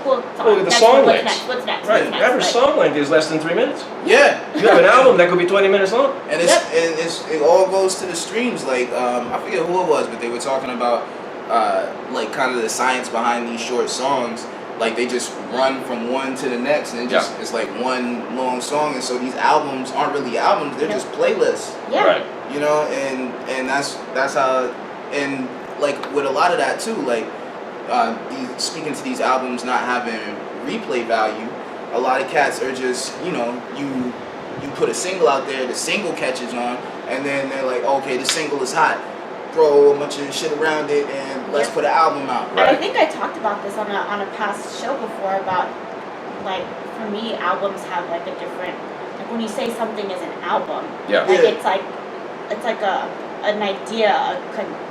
Cool. Look at the song what's lengths. next? What's next? Right, What's next? average song length is less than 3 minutes. Yeah. You have an album that could be 20 minutes long. And it all goes to the streams. Like I forget who it was, but they were talking about like kind of the science behind these short songs. Like they just run from one to the next, and it's like one long song. And so these albums aren't really albums; they're just playlists. Yeah. Right. You know, and that's how, and like with a lot of that too, like speaking to these albums not having replay value, a lot of cats are just, you know, you put a single out there, the single catches on, and then they're like, okay, the single is hot, throw a bunch of shit around it, and let's put an album out. And I think I talked about this on a past show before about, like, for me, albums have like a different, like when you say something is an album, like it's like an idea,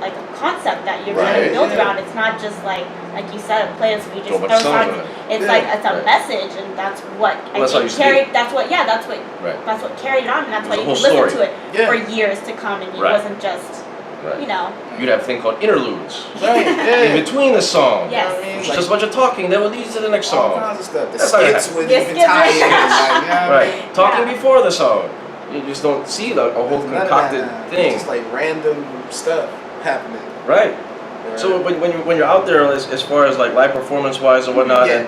like a concept that you're trying to build around. It's not just like you said, a playlist where you just throw songs. It's like it's a message, and that's what I think carried. That's what carried it on, and that's why you could listen to it for years to come, and it wasn't just. You know. You'd have a thing called interludes. Right, In between the song. Yes. You know what I mean? It's just a bunch of talking, then we'll lead to the next All song. kinds of stuff. The That's not skits with even tie-ins. Like, you know what I mean? Talking before the song. You just don't see a whole concocted thing. It's just like random stuff happening. Right. So when you're out there as far as like live performance wise or whatnot, and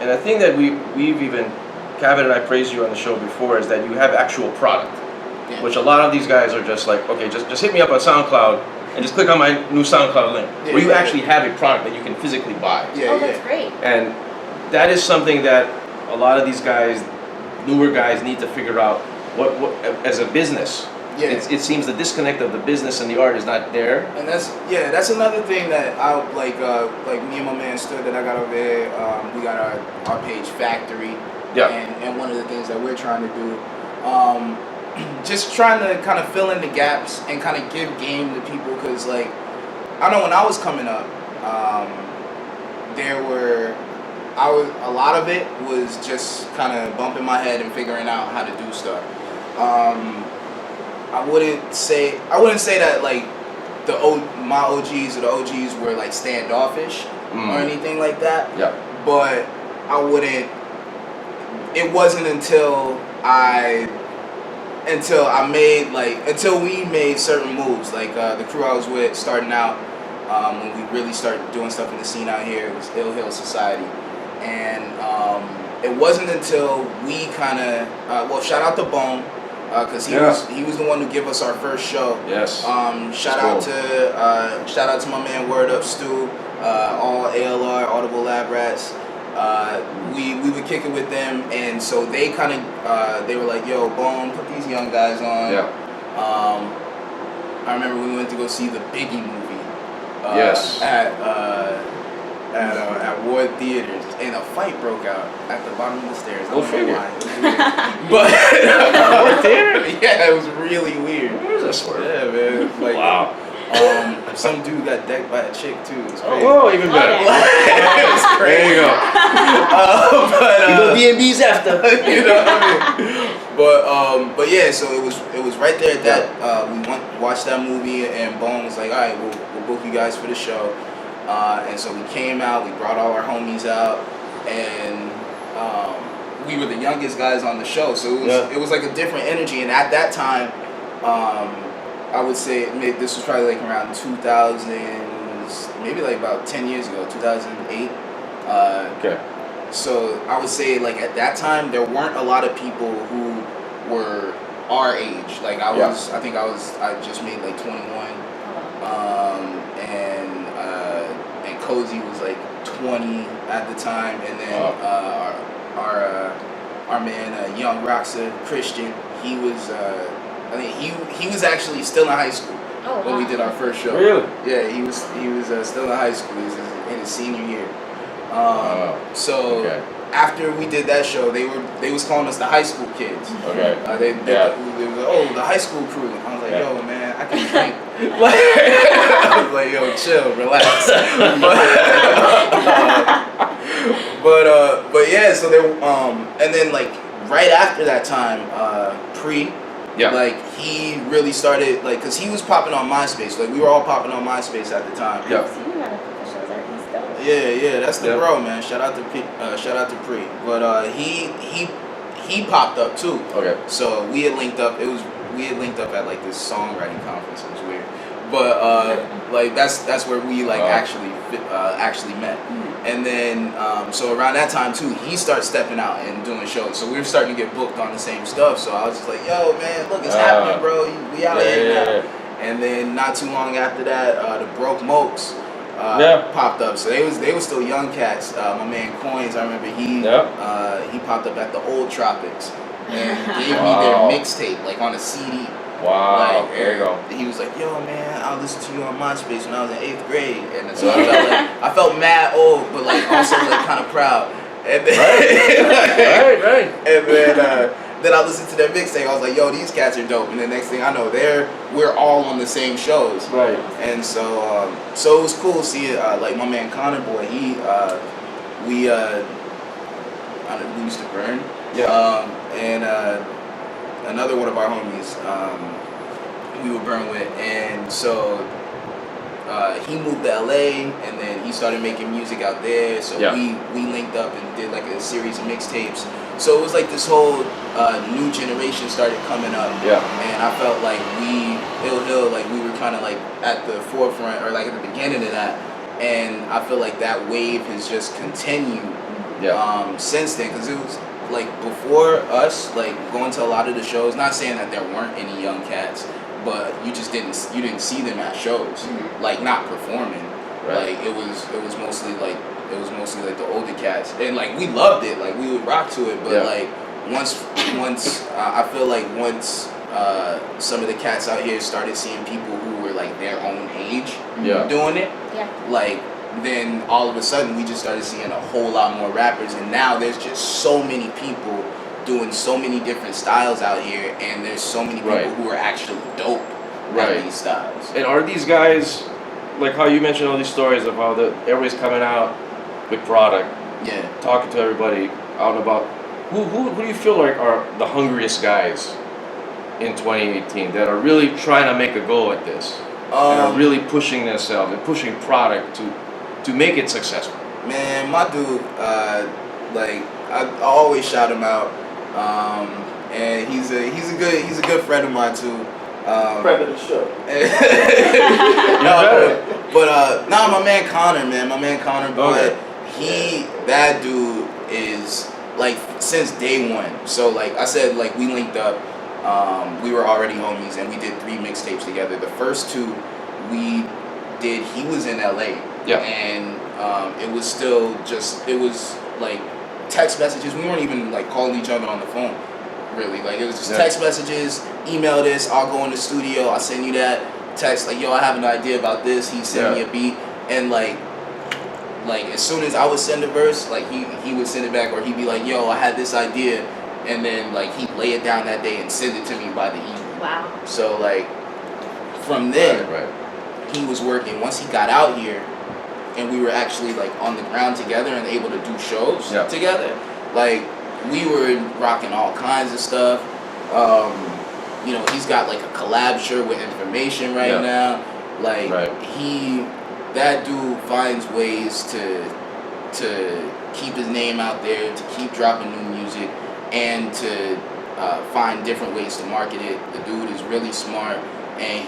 a thing that we've even, Kevin and I praised you on the show before, is that you have actual product. Yeah. Which a lot of these guys are just like, okay, just hit me up on SoundCloud and just click on my new SoundCloud link. Where you actually have a product that you can physically buy. That's great. And that is something that a lot of these guys, newer guys, need to figure out what as a business. Yeah. It seems the disconnect of the business and the art is not there. And that's another thing that I like me and my man Stood that I got over there. We got our page Factory. Yeah. And one of the things that we're trying to do, just trying to kind of fill in the gaps and kind of give game to people, because like I know when I was coming up, a lot of it was just kind of bumping my head and figuring out how to do stuff. I wouldn't say that like my OGs or the OGs were like standoffish or anything like that. Yeah. But it wasn't until we made certain moves, like the crew I was with starting out, when we really started doing stuff in the scene out here, it was Ill Hill Society. And it wasn't until we kind of, shout out to Bone, because he was the one who gave us our first show. Yes. Shout out to my man Word Up Stu, all ALR Audible Lab Rats. We would kick it with them, and so they kind of they were like, "Yo, Bone, put these young guys on." Yeah. I remember we went to go see the Biggie movie. Yes. At Ward Theaters, and a fight broke out at the bottom of the stairs. Go figure. But Ward Theater? Yeah, it was really weird. Where is this word? Yeah, man. Like, wow. Some dude got decked by a chick too. It was crazy. Oh, even better. It was crazy. There you go. But you go D&B's after. You know what I mean? But yeah, so it was right there at that. We watched that movie, and Bone was like, all right, we'll book you guys for the show. And so we came out, we brought all our homies out, and we were the youngest guys on the show. So it was like a different energy. And at that time, I would say this was probably like around 2000, maybe like about 10 years ago, 2008. Okay. So I would say like at that time there weren't a lot of people who were our age. Like I just made like 21, and Cozy was like 20 at the time, and then our man Young Roxa Christian, he was. I think he was actually still in high school when we did our first show. Really? Yeah, he was still in high school. He was in his senior year. So after we did that show, they was calling us the high school kids. Okay. They was like, the high school crew. I was like, yo, man, I can drink. I was like, yo, chill, relax. But yeah, so they and then like right after that time, like he really started because he was popping on MySpace. Like we were all popping on MySpace at the time. Yeah. So you had a couple shows. He's dope. Yeah, that's the Yep. bro, man. Shout out to Pre. But he popped up too. Okay. So we had linked up. We had linked up at like this songwriting conference. It was weird. But like that's where we like actually met. And then so around that time too, he started stepping out and doing shows. So we were starting to get booked on the same stuff. So I was just like, yo, man, look, it's happening, bro. We out here now. And then not too long after that, the Broke Mokes popped up. So they was still young cats. My man Coins, I remember he popped up at the Old Tropics and gave me their mixtape like on a CD. Wow, Like, there you go. He was like, yo, man, I listened to you on MySpace when I was in 8th grade. And so I felt mad old, but like also like kind of proud. And then, Right. And then I listened to their mixtape. I was like, yo, these cats are dope. And the next thing I know, we're all on the same shows. Right. And so it was cool seeing like my man Connor Boy. We used to burn. Yeah. And another one of our homies we would burn with, and so he moved to LA, and then he started making music out there. So we linked up and did like a series of mixtapes. So it was like this whole new generation started coming up. Yeah. And I felt like Ill Hill, like we were kind of like at the forefront or like at the beginning of that. And I feel like that wave has just continued since then, because it was like before us, like going to a lot of the shows. Not saying that there weren't any young cats, but you didn't see them at shows, like not performing. Right. Like it was mostly like the older cats, and like we loved it, like we would rock to it. But like once I feel like once some of the cats out here started seeing people who were like their own age doing it, like then all of a sudden we just started seeing a whole lot more rappers, and now there's just so many people doing so many different styles out here, and there's so many people who are actually dope at these styles. And are these guys, like how you mentioned all these stories of how everybody's coming out with product, talking to everybody out and about, who do you feel like are the hungriest guys in 2018 that are really trying to make a go at this, and are really pushing themselves and pushing product to make it successful? Man, my dude, like I always shout him out, and he's a good friend of mine too. Friend of the show. But my man Connor, but that dude is like since day one. So like I said, like we linked up, we were already homies, and we did 3 mixtapes together. The first 2 we did, he was in LA. And it was like text messages. We weren't even like calling each other on the phone, really. Like it was just text messages, email this, I'll go in the studio, I'll send you that text, like, yo, I have an idea about this, he sent me a beat, and like as soon as I would send a verse, like he would send it back, or he'd be like, yo, I had this idea, and then like he'd lay it down that day and send it to me by the evening. Wow. So like from then he was working. Once he got out here and we were actually like on the ground together and able to do shows together, like we were rocking all kinds of stuff. You know, he's got like a collab shirt with information right now. Like that dude finds ways to keep his name out there, to keep dropping new music, and to find different ways to market it. The dude is really smart, and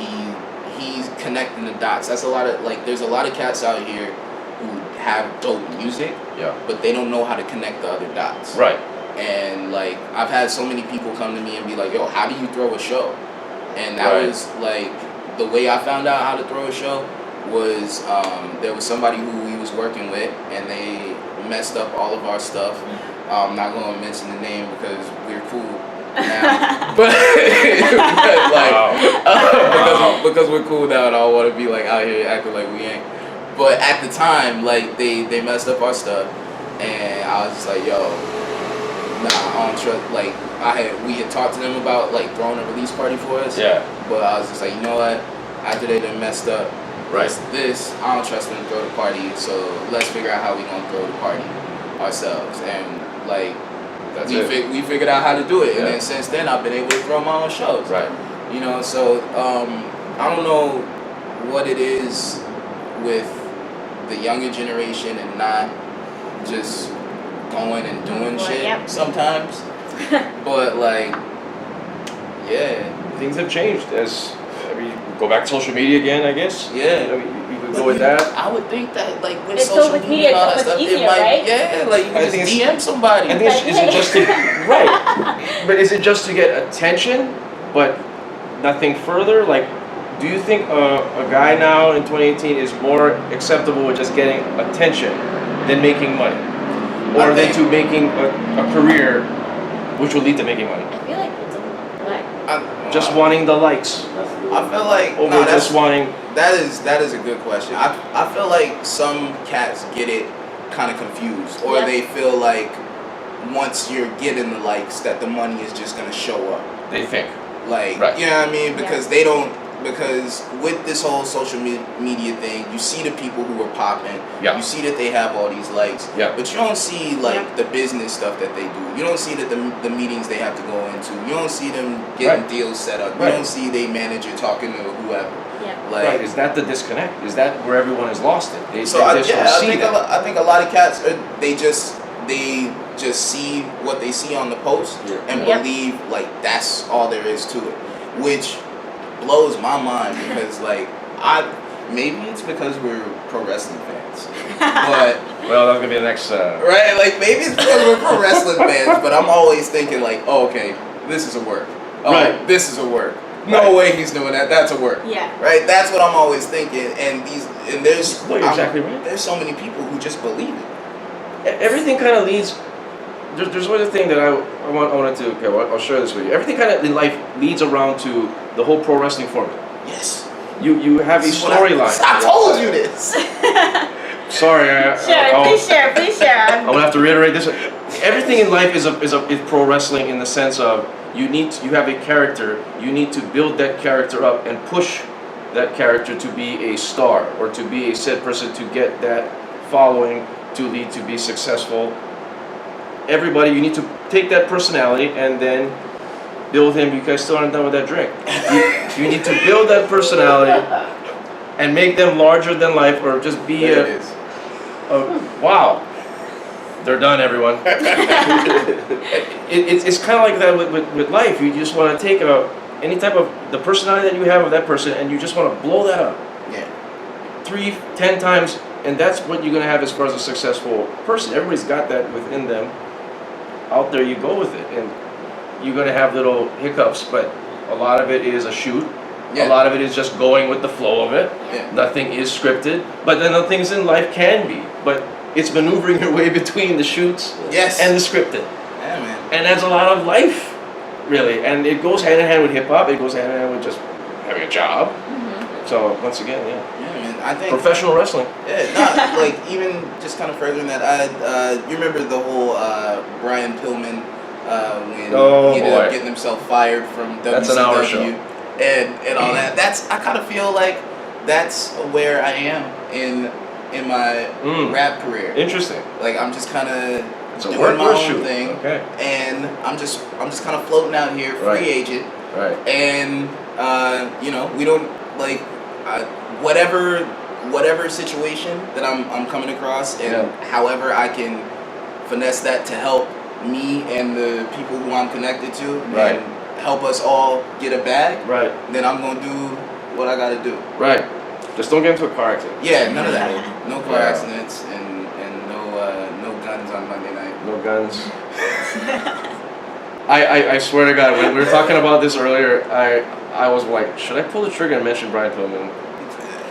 he's connecting the dots. That's a lot of like. There's a lot of cats out here who have dope music, but they don't know how to connect the other dots. Right. And like I've had so many people come to me and be like, "Yo, how do you throw a show?" And that was like the way I found out how to throw a show was there was somebody who we was working with, and they messed up all of our stuff. I'm not going to mention the name because we're cool now, but like because we're cool now, and I don't want to be like out here acting like we ain't. But at the time, like they messed up our stuff, and I was just like, yo, nah, I don't trust. Like we had talked to them about like throwing a release party for us. Yeah. But I was just like, you know what? After they done messed up, this I don't trust them to throw the party. So let's figure out how we gonna throw the party ourselves. And like we figured out how to do it. And then since then, I've been able to throw my own shows. Right. You know, so I don't know what it is with the younger generation and not just going and doing shit Yep. sometimes. But like, yeah, Things have changed as go back to social media again, I guess. Yeah. You could go with that. I would think that like with It's so social with media and all media, that it's stuff, easier, it might, right? yeah, like you I can think just it's- DM somebody. I think is it just to right? But is it just to get attention, but nothing further? Like, do you think a guy now in 2018 is more acceptable with just getting attention than making money, or than to making a career, which will lead to making money? I feel like it's a Just wanting the likes I feel like over no, just wanting. that is a good question. I feel like some cats get it kind of confused, or Yeah. they feel like once you're getting the likes, that the money is just gonna show up. They think. Like, Right. you know what I mean? Because they don't. Because with this whole social media thing, you see the people who are popping. Yeah. You see that they have all these likes. Yeah. But you don't see like Yeah. the business stuff that they do. You don't see that the meetings they have to go into. You don't see them getting Right. deals set up. Right. You don't see their manager talking to whoever. Yeah. Like, Right? Is that the disconnect? Is that where everyone is lost it? They, so they I, just yeah, don't I see think that. I think a lot of cats they just see what they see on the post Yeah. and Yep. believe like that's all there is to it, which blows my mind because like maybe it's because we're pro wrestling fans, but Well, that's gonna be the next. right, like maybe it's because we're pro wrestling fans, but I'm always thinking like, oh, okay, this is a work. Oh, Right. this is a work. No Right. way he's doing that. That's a work. Yeah. Right, that's what I'm always thinking, and there's No, you're exactly right. there's so many people who just believe it. Everything kind of leads. There's one thing that I wanted to. Okay, well, I'll share this with you. Everything kind of in life leads around to the whole pro wrestling formula. Yes. You have a This is what storyline. I told you this. Sorry, Please share. I'm gonna have to reiterate this. Everything in life is pro wrestling in the sense of you have a character. You need to build that character up and push that character to be a star or to be a said person to get that following to lead to be successful. Everybody, you need to take that personality and then build him. You guys still aren't done with that drink. You need to build that personality and make them larger than life, or just be There a. it is. Wow. They're done, everyone. It's kind of like that with life. You just want to take any type of the personality that you have of that person, and you just want to blow that up Yeah. 3, 10 times, and that's what you're gonna have as far as a successful person. Everybody's got that within them. Out there, you go with it, and you're gonna have little hiccups, but a lot of it is a shoot. Yeah. A lot of it is just going with the flow of it. Yeah. Nothing is scripted, but then the things in life can be. But it's maneuvering your way between the shoots Yes. and the scripted. Yeah, man. And that's a lot of life, really. And it goes hand in hand with hip hop. It goes hand in hand with just having a job. So once again, yeah, Yeah, man. I think. professional wrestling. Yeah, not like even just kind of furthering that. You remember the whole Brian Pillman when Oh, he ended up boy. getting himself fired from WCW That's an hour show. and all that. I kind of feel like that's where I am in my rap career. Interesting. Like I'm just kind of It's a doing work my or own shoot. thing, Okay. and I'm just kind of floating out here, free Right. agent. Right. And we don't like whatever situation that I'm coming across, and Yeah. however I can finesse that to help me and the people who I'm connected to, Right. and help us all get a bag, Right. then I'm gonna do what I gotta do. Right. Just don't get into a car accident. Yeah, none of that. No car Yeah. accidents and no guns on Monday night. No guns. I swear to God, when we were talking about this earlier, I was like, should I pull the trigger and mention Brian Pillman?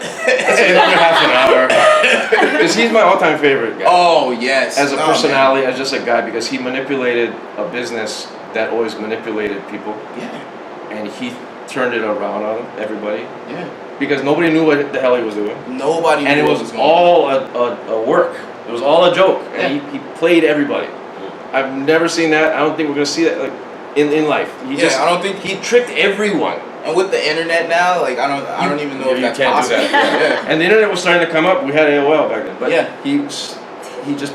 It's another half an hour. Because he's my all-time favorite guy. Oh yes. As a Oh, personality, as just a guy, because he manipulated a business that always manipulated people, man. and he turned it around on everybody. Yeah. Because nobody knew what the hell he was doing. Nobody. And it knew was what going all a work. It was all a joke. And he played everybody. I've never seen that. I don't think we're going to see that like in life. I don't think He tricked everyone. And with the internet now, like I don't even know if You that's can't do possible. that. Yeah. And the internet was starting to come up. We had AOL back then. But Yeah. he just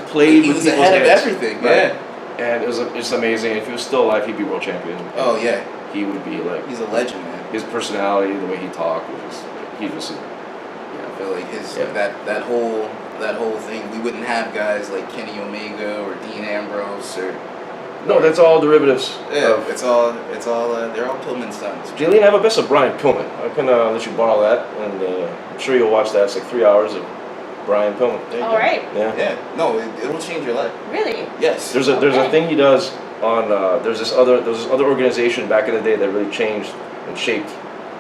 played He with was people's ahead of heads. everything. Right. Yeah. And it's amazing. If he was still alive, he'd be world champion. Oh yeah. He would be like, He's a legend, man. his personality, the way he talked, he was I feel like his Yeah. that whole that whole thing, we wouldn't have guys like Kenny Omega or Dean Ambrose or. No, that's all derivatives. Yeah, it's all. They're all Pillman's sons. Jaylene, I have a best of Brian Pillman. I can let you borrow that, and I'm sure you'll watch that. It's like 3 hours of Brian Pillman. All right. Yeah. Yeah. No, it'll change your life. Really? Yes. There's a thing he does on there's this other organization back in the day that really changed and shaped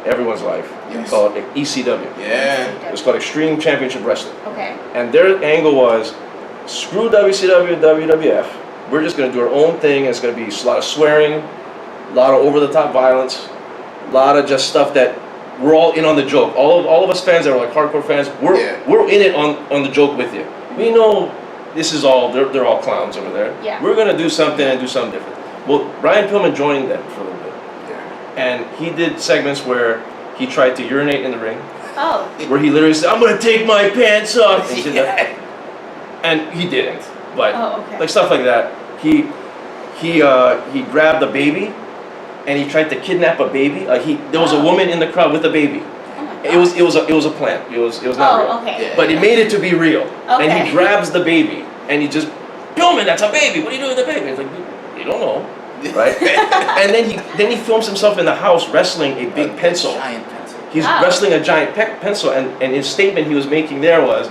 everyone's life. Yes. Called ECW. Yeah. It was called Extreme Championship Wrestling. Okay. And their angle was, screw WCW and WWF. We're just going to do our own thing. And it's going to be a lot of swearing, a lot of over-the-top violence, a lot of just stuff that we're all in on the joke. All of us fans that are like hardcore fans, we're in it on the joke with you. We know this is all they're all clowns over there. Yeah. We're going to do something and do something different. Well, Brian Pillman joined them for a little bit, and he did segments where he tried to urinate in the ring. Oh. Where he literally said, "I'm going to take my pants off," and he did that. And he didn't. But like stuff like that, he grabbed a baby, and he tried to kidnap a baby. There was a woman in the crowd with a baby. Oh my God. It was a plant. It was not real. Okay. But he made it to be real. Okay. And he grabs the baby, and he just, Pillman, that's a baby. What are you doing with the baby? It's like, you don't know, right? And then he films himself in the house wrestling a big pencil. Giant pencil. He's wrestling a giant pencil, and his statement he was making there was,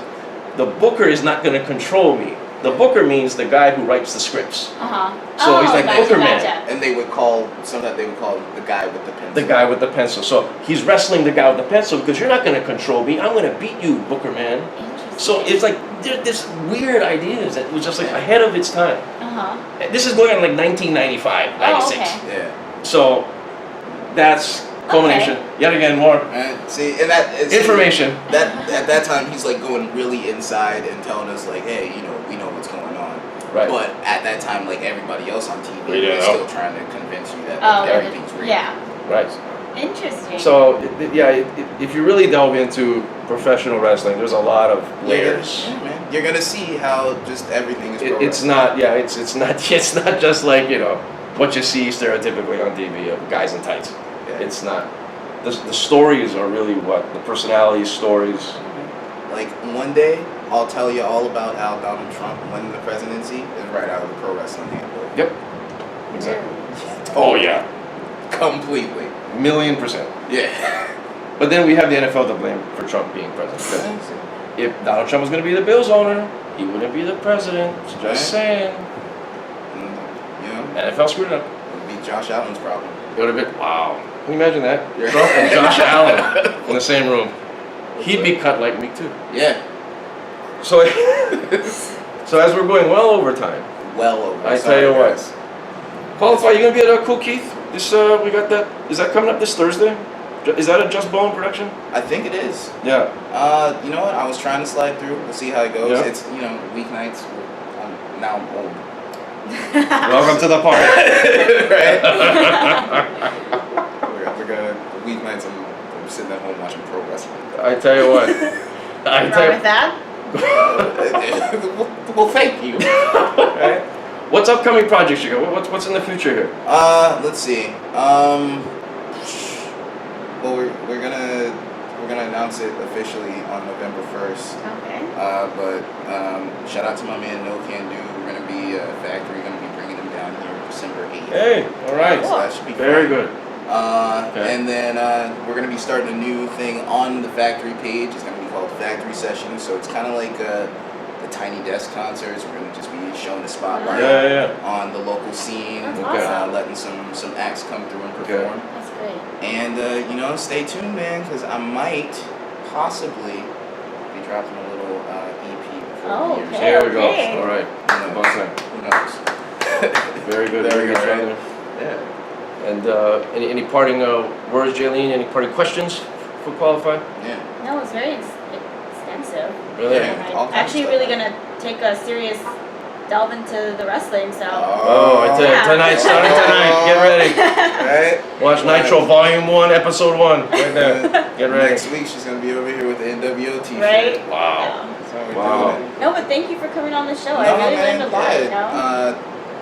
the booker is not going to control me. The booker means the guy who writes the scripts. So he's like Booker Man. And sometimes they would call the guy with the pencil. The guy with the pencil. So he's wrestling the guy with the pencil because you're not going to control me. I'm going to beat you, Booker Man. So it's like this weird ideas that was just like ahead of its time. This is going on like 1995, 96. Yeah. So that's culmination. Yet again, more and that information. That at that time he's like going really inside and telling us like, hey, we know what's going on. Right. But at that time, like everybody else on TV didn't was know. still trying to convince you that everything's real. Yeah. Right. Interesting. So if you really delve into professional wrestling, there's a lot of layers. Yeah, man. You're gonna see how just everything is. It's not. Yeah. It's not just like what you see stereotypically on TV of guys in tights. Yeah. It's not. The stories are really what the personalities, stories. Like one day, I'll tell you all about how Donald Trump winning the presidency is right out of the pro wrestling handbook. Yep. Exactly. Oh yeah. Completely. 1,000,000%. Yeah. But then we have the NFL to blame for Trump being president. If Donald Trump was going to be the Bills owner, he wouldn't be the president. Just saying. NFL screwed it up. It would be Josh Allen's problem. It would have been, wow. Can you imagine that? Trump and Josh Allen in the same room. He'd be cut like me too. Yeah. So as we're going well over time. Well over. I tell you what. Qualified, you gonna be at Cool Keith? This we got that. Is that coming up this Thursday? Is that a Just Bone production? I think it is. Yeah. You know what? I was trying to slide through. We'll see how it goes. Yeah. It's weeknights. Now I'm old. Welcome to the party. Right? We're gonna weeknights. I'm sitting at home watching pro wrestling. I tell you what. Wrong with that? Well, thank you. Right? What's upcoming projects you got? What's in the future here? Let's see. Well, we're gonna announce it officially on November 1st. Okay. But shout out to my man No Can Do. We're gonna be factory. Gonna be bringing them down here December 8th. Hey, all right. So that should be very fun. good. Okay. And then we're gonna be starting a new thing on the factory page. It's gonna be called Factory Sessions. So it's kind of like the Tiny Desk concerts. We're gonna just be showing the spotlight on the local scene. That's awesome. Letting some acts come through and perform. That's great. And stay tuned, man, because I might possibly be dropping a little EP before the year's okay. There we go. Okay. All right. Who knows? Very good. Very good, Right? right? Yeah. And any parting words, Jaylene? Any parting questions for Qualified? Yeah. No, it's very extensive. Really? Yeah. And all I'm kinds actually of really stuff. gonna take a serious delve into the wrestling. So. Oh, I tell you, Yeah. starting tonight. Get ready. Right? Watch Nitro Volume 1, Episode 1. Right there. Get ready. Next week she's gonna be over here with the NWO t-shirt. Right? Wow. Yeah. That's how we're Wow. doing it. No, but thank you for coming on the show. No, I really man, learned a lot. yeah.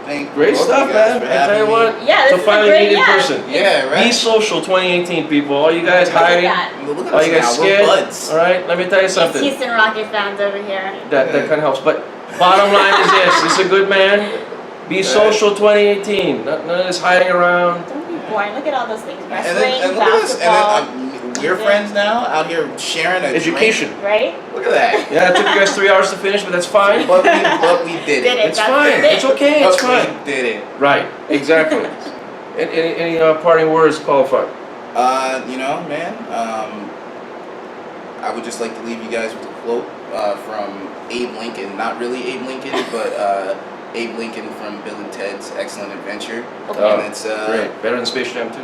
thank Great both stuff, you guys man. for I tell having you me. what. Yeah, this To is a finally great, meet in person. Yeah, right. Be Social 2018, people. All you guys Look at hiding. that. Look at All us you guys now. scared. We're buds. All right, let me tell you These something. Houston Rocket fans over here. That kind of helps. But bottom line is this: he's a good man. Be social 2018. None of this hiding around. Don't be boring. Look at all those things. And Wrestling, then look at us. basketball. And then we're friends now, out here sharing a Education. drink. Right? Look at that. Yeah, it took you guys 3 hours to finish, but that's fine. But we did it. It's fine. It's okay. It's fine. We did it. Right. Exactly. Any parting words, Qualified? You know, man, I would just like to leave you guys with a quote from Abe Lincoln. Not really Abe Lincoln, but Abe Lincoln from Bill and Ted's Excellent Adventure. Okay. And it's Great. Better than Space Jam 2.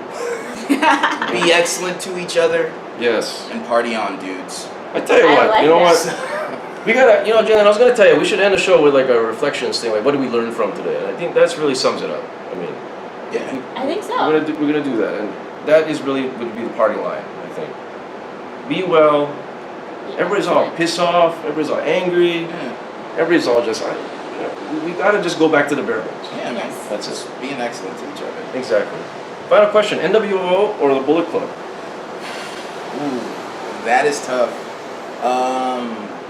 be excellent to each other Yes. and party on, dudes. I tell you I what. like You know that. what? We gotta. You know, Jalen. I was gonna tell you. We should end the show with like a reflections thing. Like, what did we learn from today? And I think that's really sums it up. I mean, Yeah. I think so. we're gonna do that, and that is really would be the parting line. I think. Be well. Everybody's all pissed off. Everybody's all angry. Yeah, Everybody's all just. We gotta just go back to the bare bones. yeah, man. Yes. That's it. Just being excellent to each other. Exactly. Final question: NWO or the Bullet Club? Ooh, that is tough.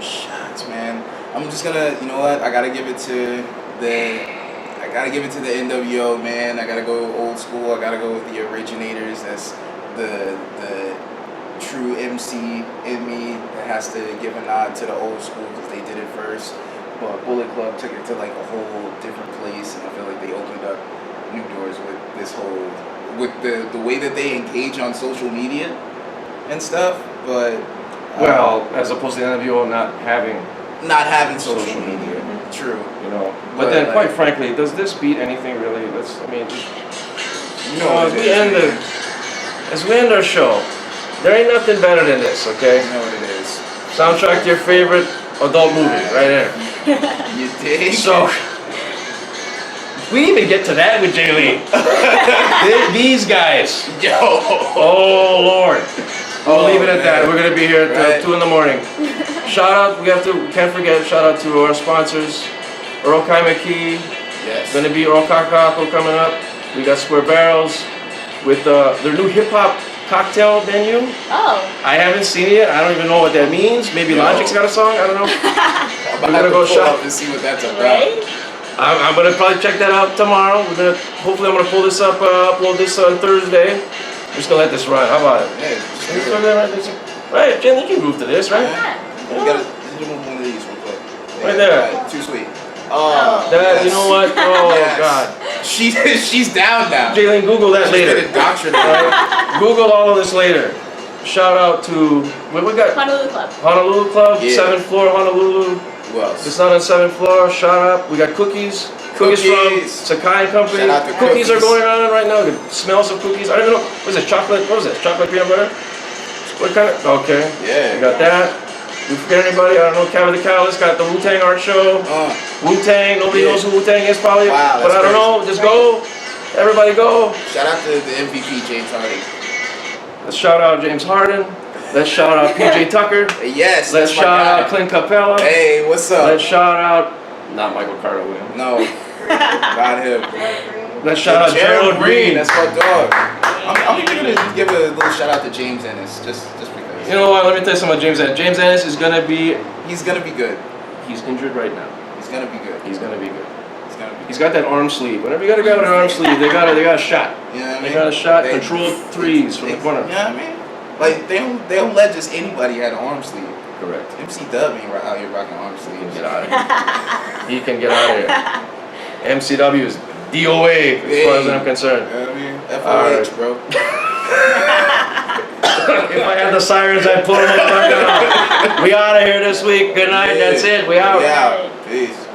Shucks, man. I'm just gonna, you know what? I gotta give it to the NWO, man. I gotta go old school. I gotta go with the originators. That's the true MC in me that has to give a nod to the old school because they did it first. But Bullet Club took it to like a whole different place, and I feel like they opened up new doors with this whole, with the way that they engage on social media and stuff. But Well, as opposed to the NWO not having not having social social media. media. True. You know, But, but then, like- quite frankly, does this beat anything really? Let's, I mean, You know as we end our show, there ain't nothing better than this, okay? You know what it is. Soundtrack to your favorite adult movie, right there. You dig? So, we didn't even get to that with Jay Lee. These guys. Yo. Oh Lord. We'll leave it at that. We're gonna be here till Right. 2 in the morning. Shout out, can't forget, shout out to our sponsors. Earl Kaimaki, Yes. gonna be Earl Kakako coming up. We got Square Barrels with their new hip hop cocktail menu. Oh. I haven't seen it yet. I don't even know what that means. Maybe No. Logic's got a song. I don't know. I'm We're about gonna to go pull shop. up and see what that's about. Right? I'm gonna probably check that out tomorrow. Hopefully I'm gonna pull this up, upload this on Thursday. I'm just gonna let this run. How about it? Yeah, just Can you do throw it. that right, Jen, you can move to this, right? Yeah. You gotta do one of these real quick. Right there. Right, too sweet. Oh, That, yes. you know what? Oh Yes. God. She's down now. Jalen, Google that She's later. been indoctrinated. Google all of this later. Shout out to what we got? Honolulu Club. Honolulu Club, Yeah. 7th floor, Honolulu. Who else? If it's not on 7th floor, shout out. We got cookies. Cookies Cookies. from Sakai and Company. Shout out to Cookies are Cookies. going on right now. The smells of cookies. I don't even know. What is it? Chocolate? What is it? Chocolate peanut butter? What kind of? Okay. Yeah. We got that. We forget anybody? I don't know. Kevin the Callus got the Wu-Tang art show. Wu-Tang. Nobody Yeah. knows who Wu-Tang is probably. Wow, but I that's don't know. Just go. Everybody go. Shout out to the MVP James Harden. Let's shout out James Harden. Let's shout out PJ Tucker. Yes. Let's that's my shout guy. out Clint Capella. Hey, what's up? Let's shout out, not Michael Carter Williams. No, not him. Let's shout out Gerald Green. That's my dog. I'm even gonna give a little shout out to James Ennis, just because. You know what? Let me tell you something about James Ennis. James Ennis is gonna be. He's gonna be good. He's injured right now. He's gonna be good. He's gonna be good. He's gonna be. He's got that arm sleeve. Whenever you got a guy with an arm sleeve, they got a shot. You know what I mean? They got a shot. They- Controlled threes from the corner. You know what I mean? Like they don't let just anybody have an arm sleeve. Correct. MC Dub ain't out here rocking arm He sleeves. can get out of here. He can get out of here. MCW is DOA as far as I'm concerned. You know what I mean? FOH, Alright. bro. If I had the sirens, I'd put them on right now. We out of here this week. Good night. That's it. We out. We out. Peace.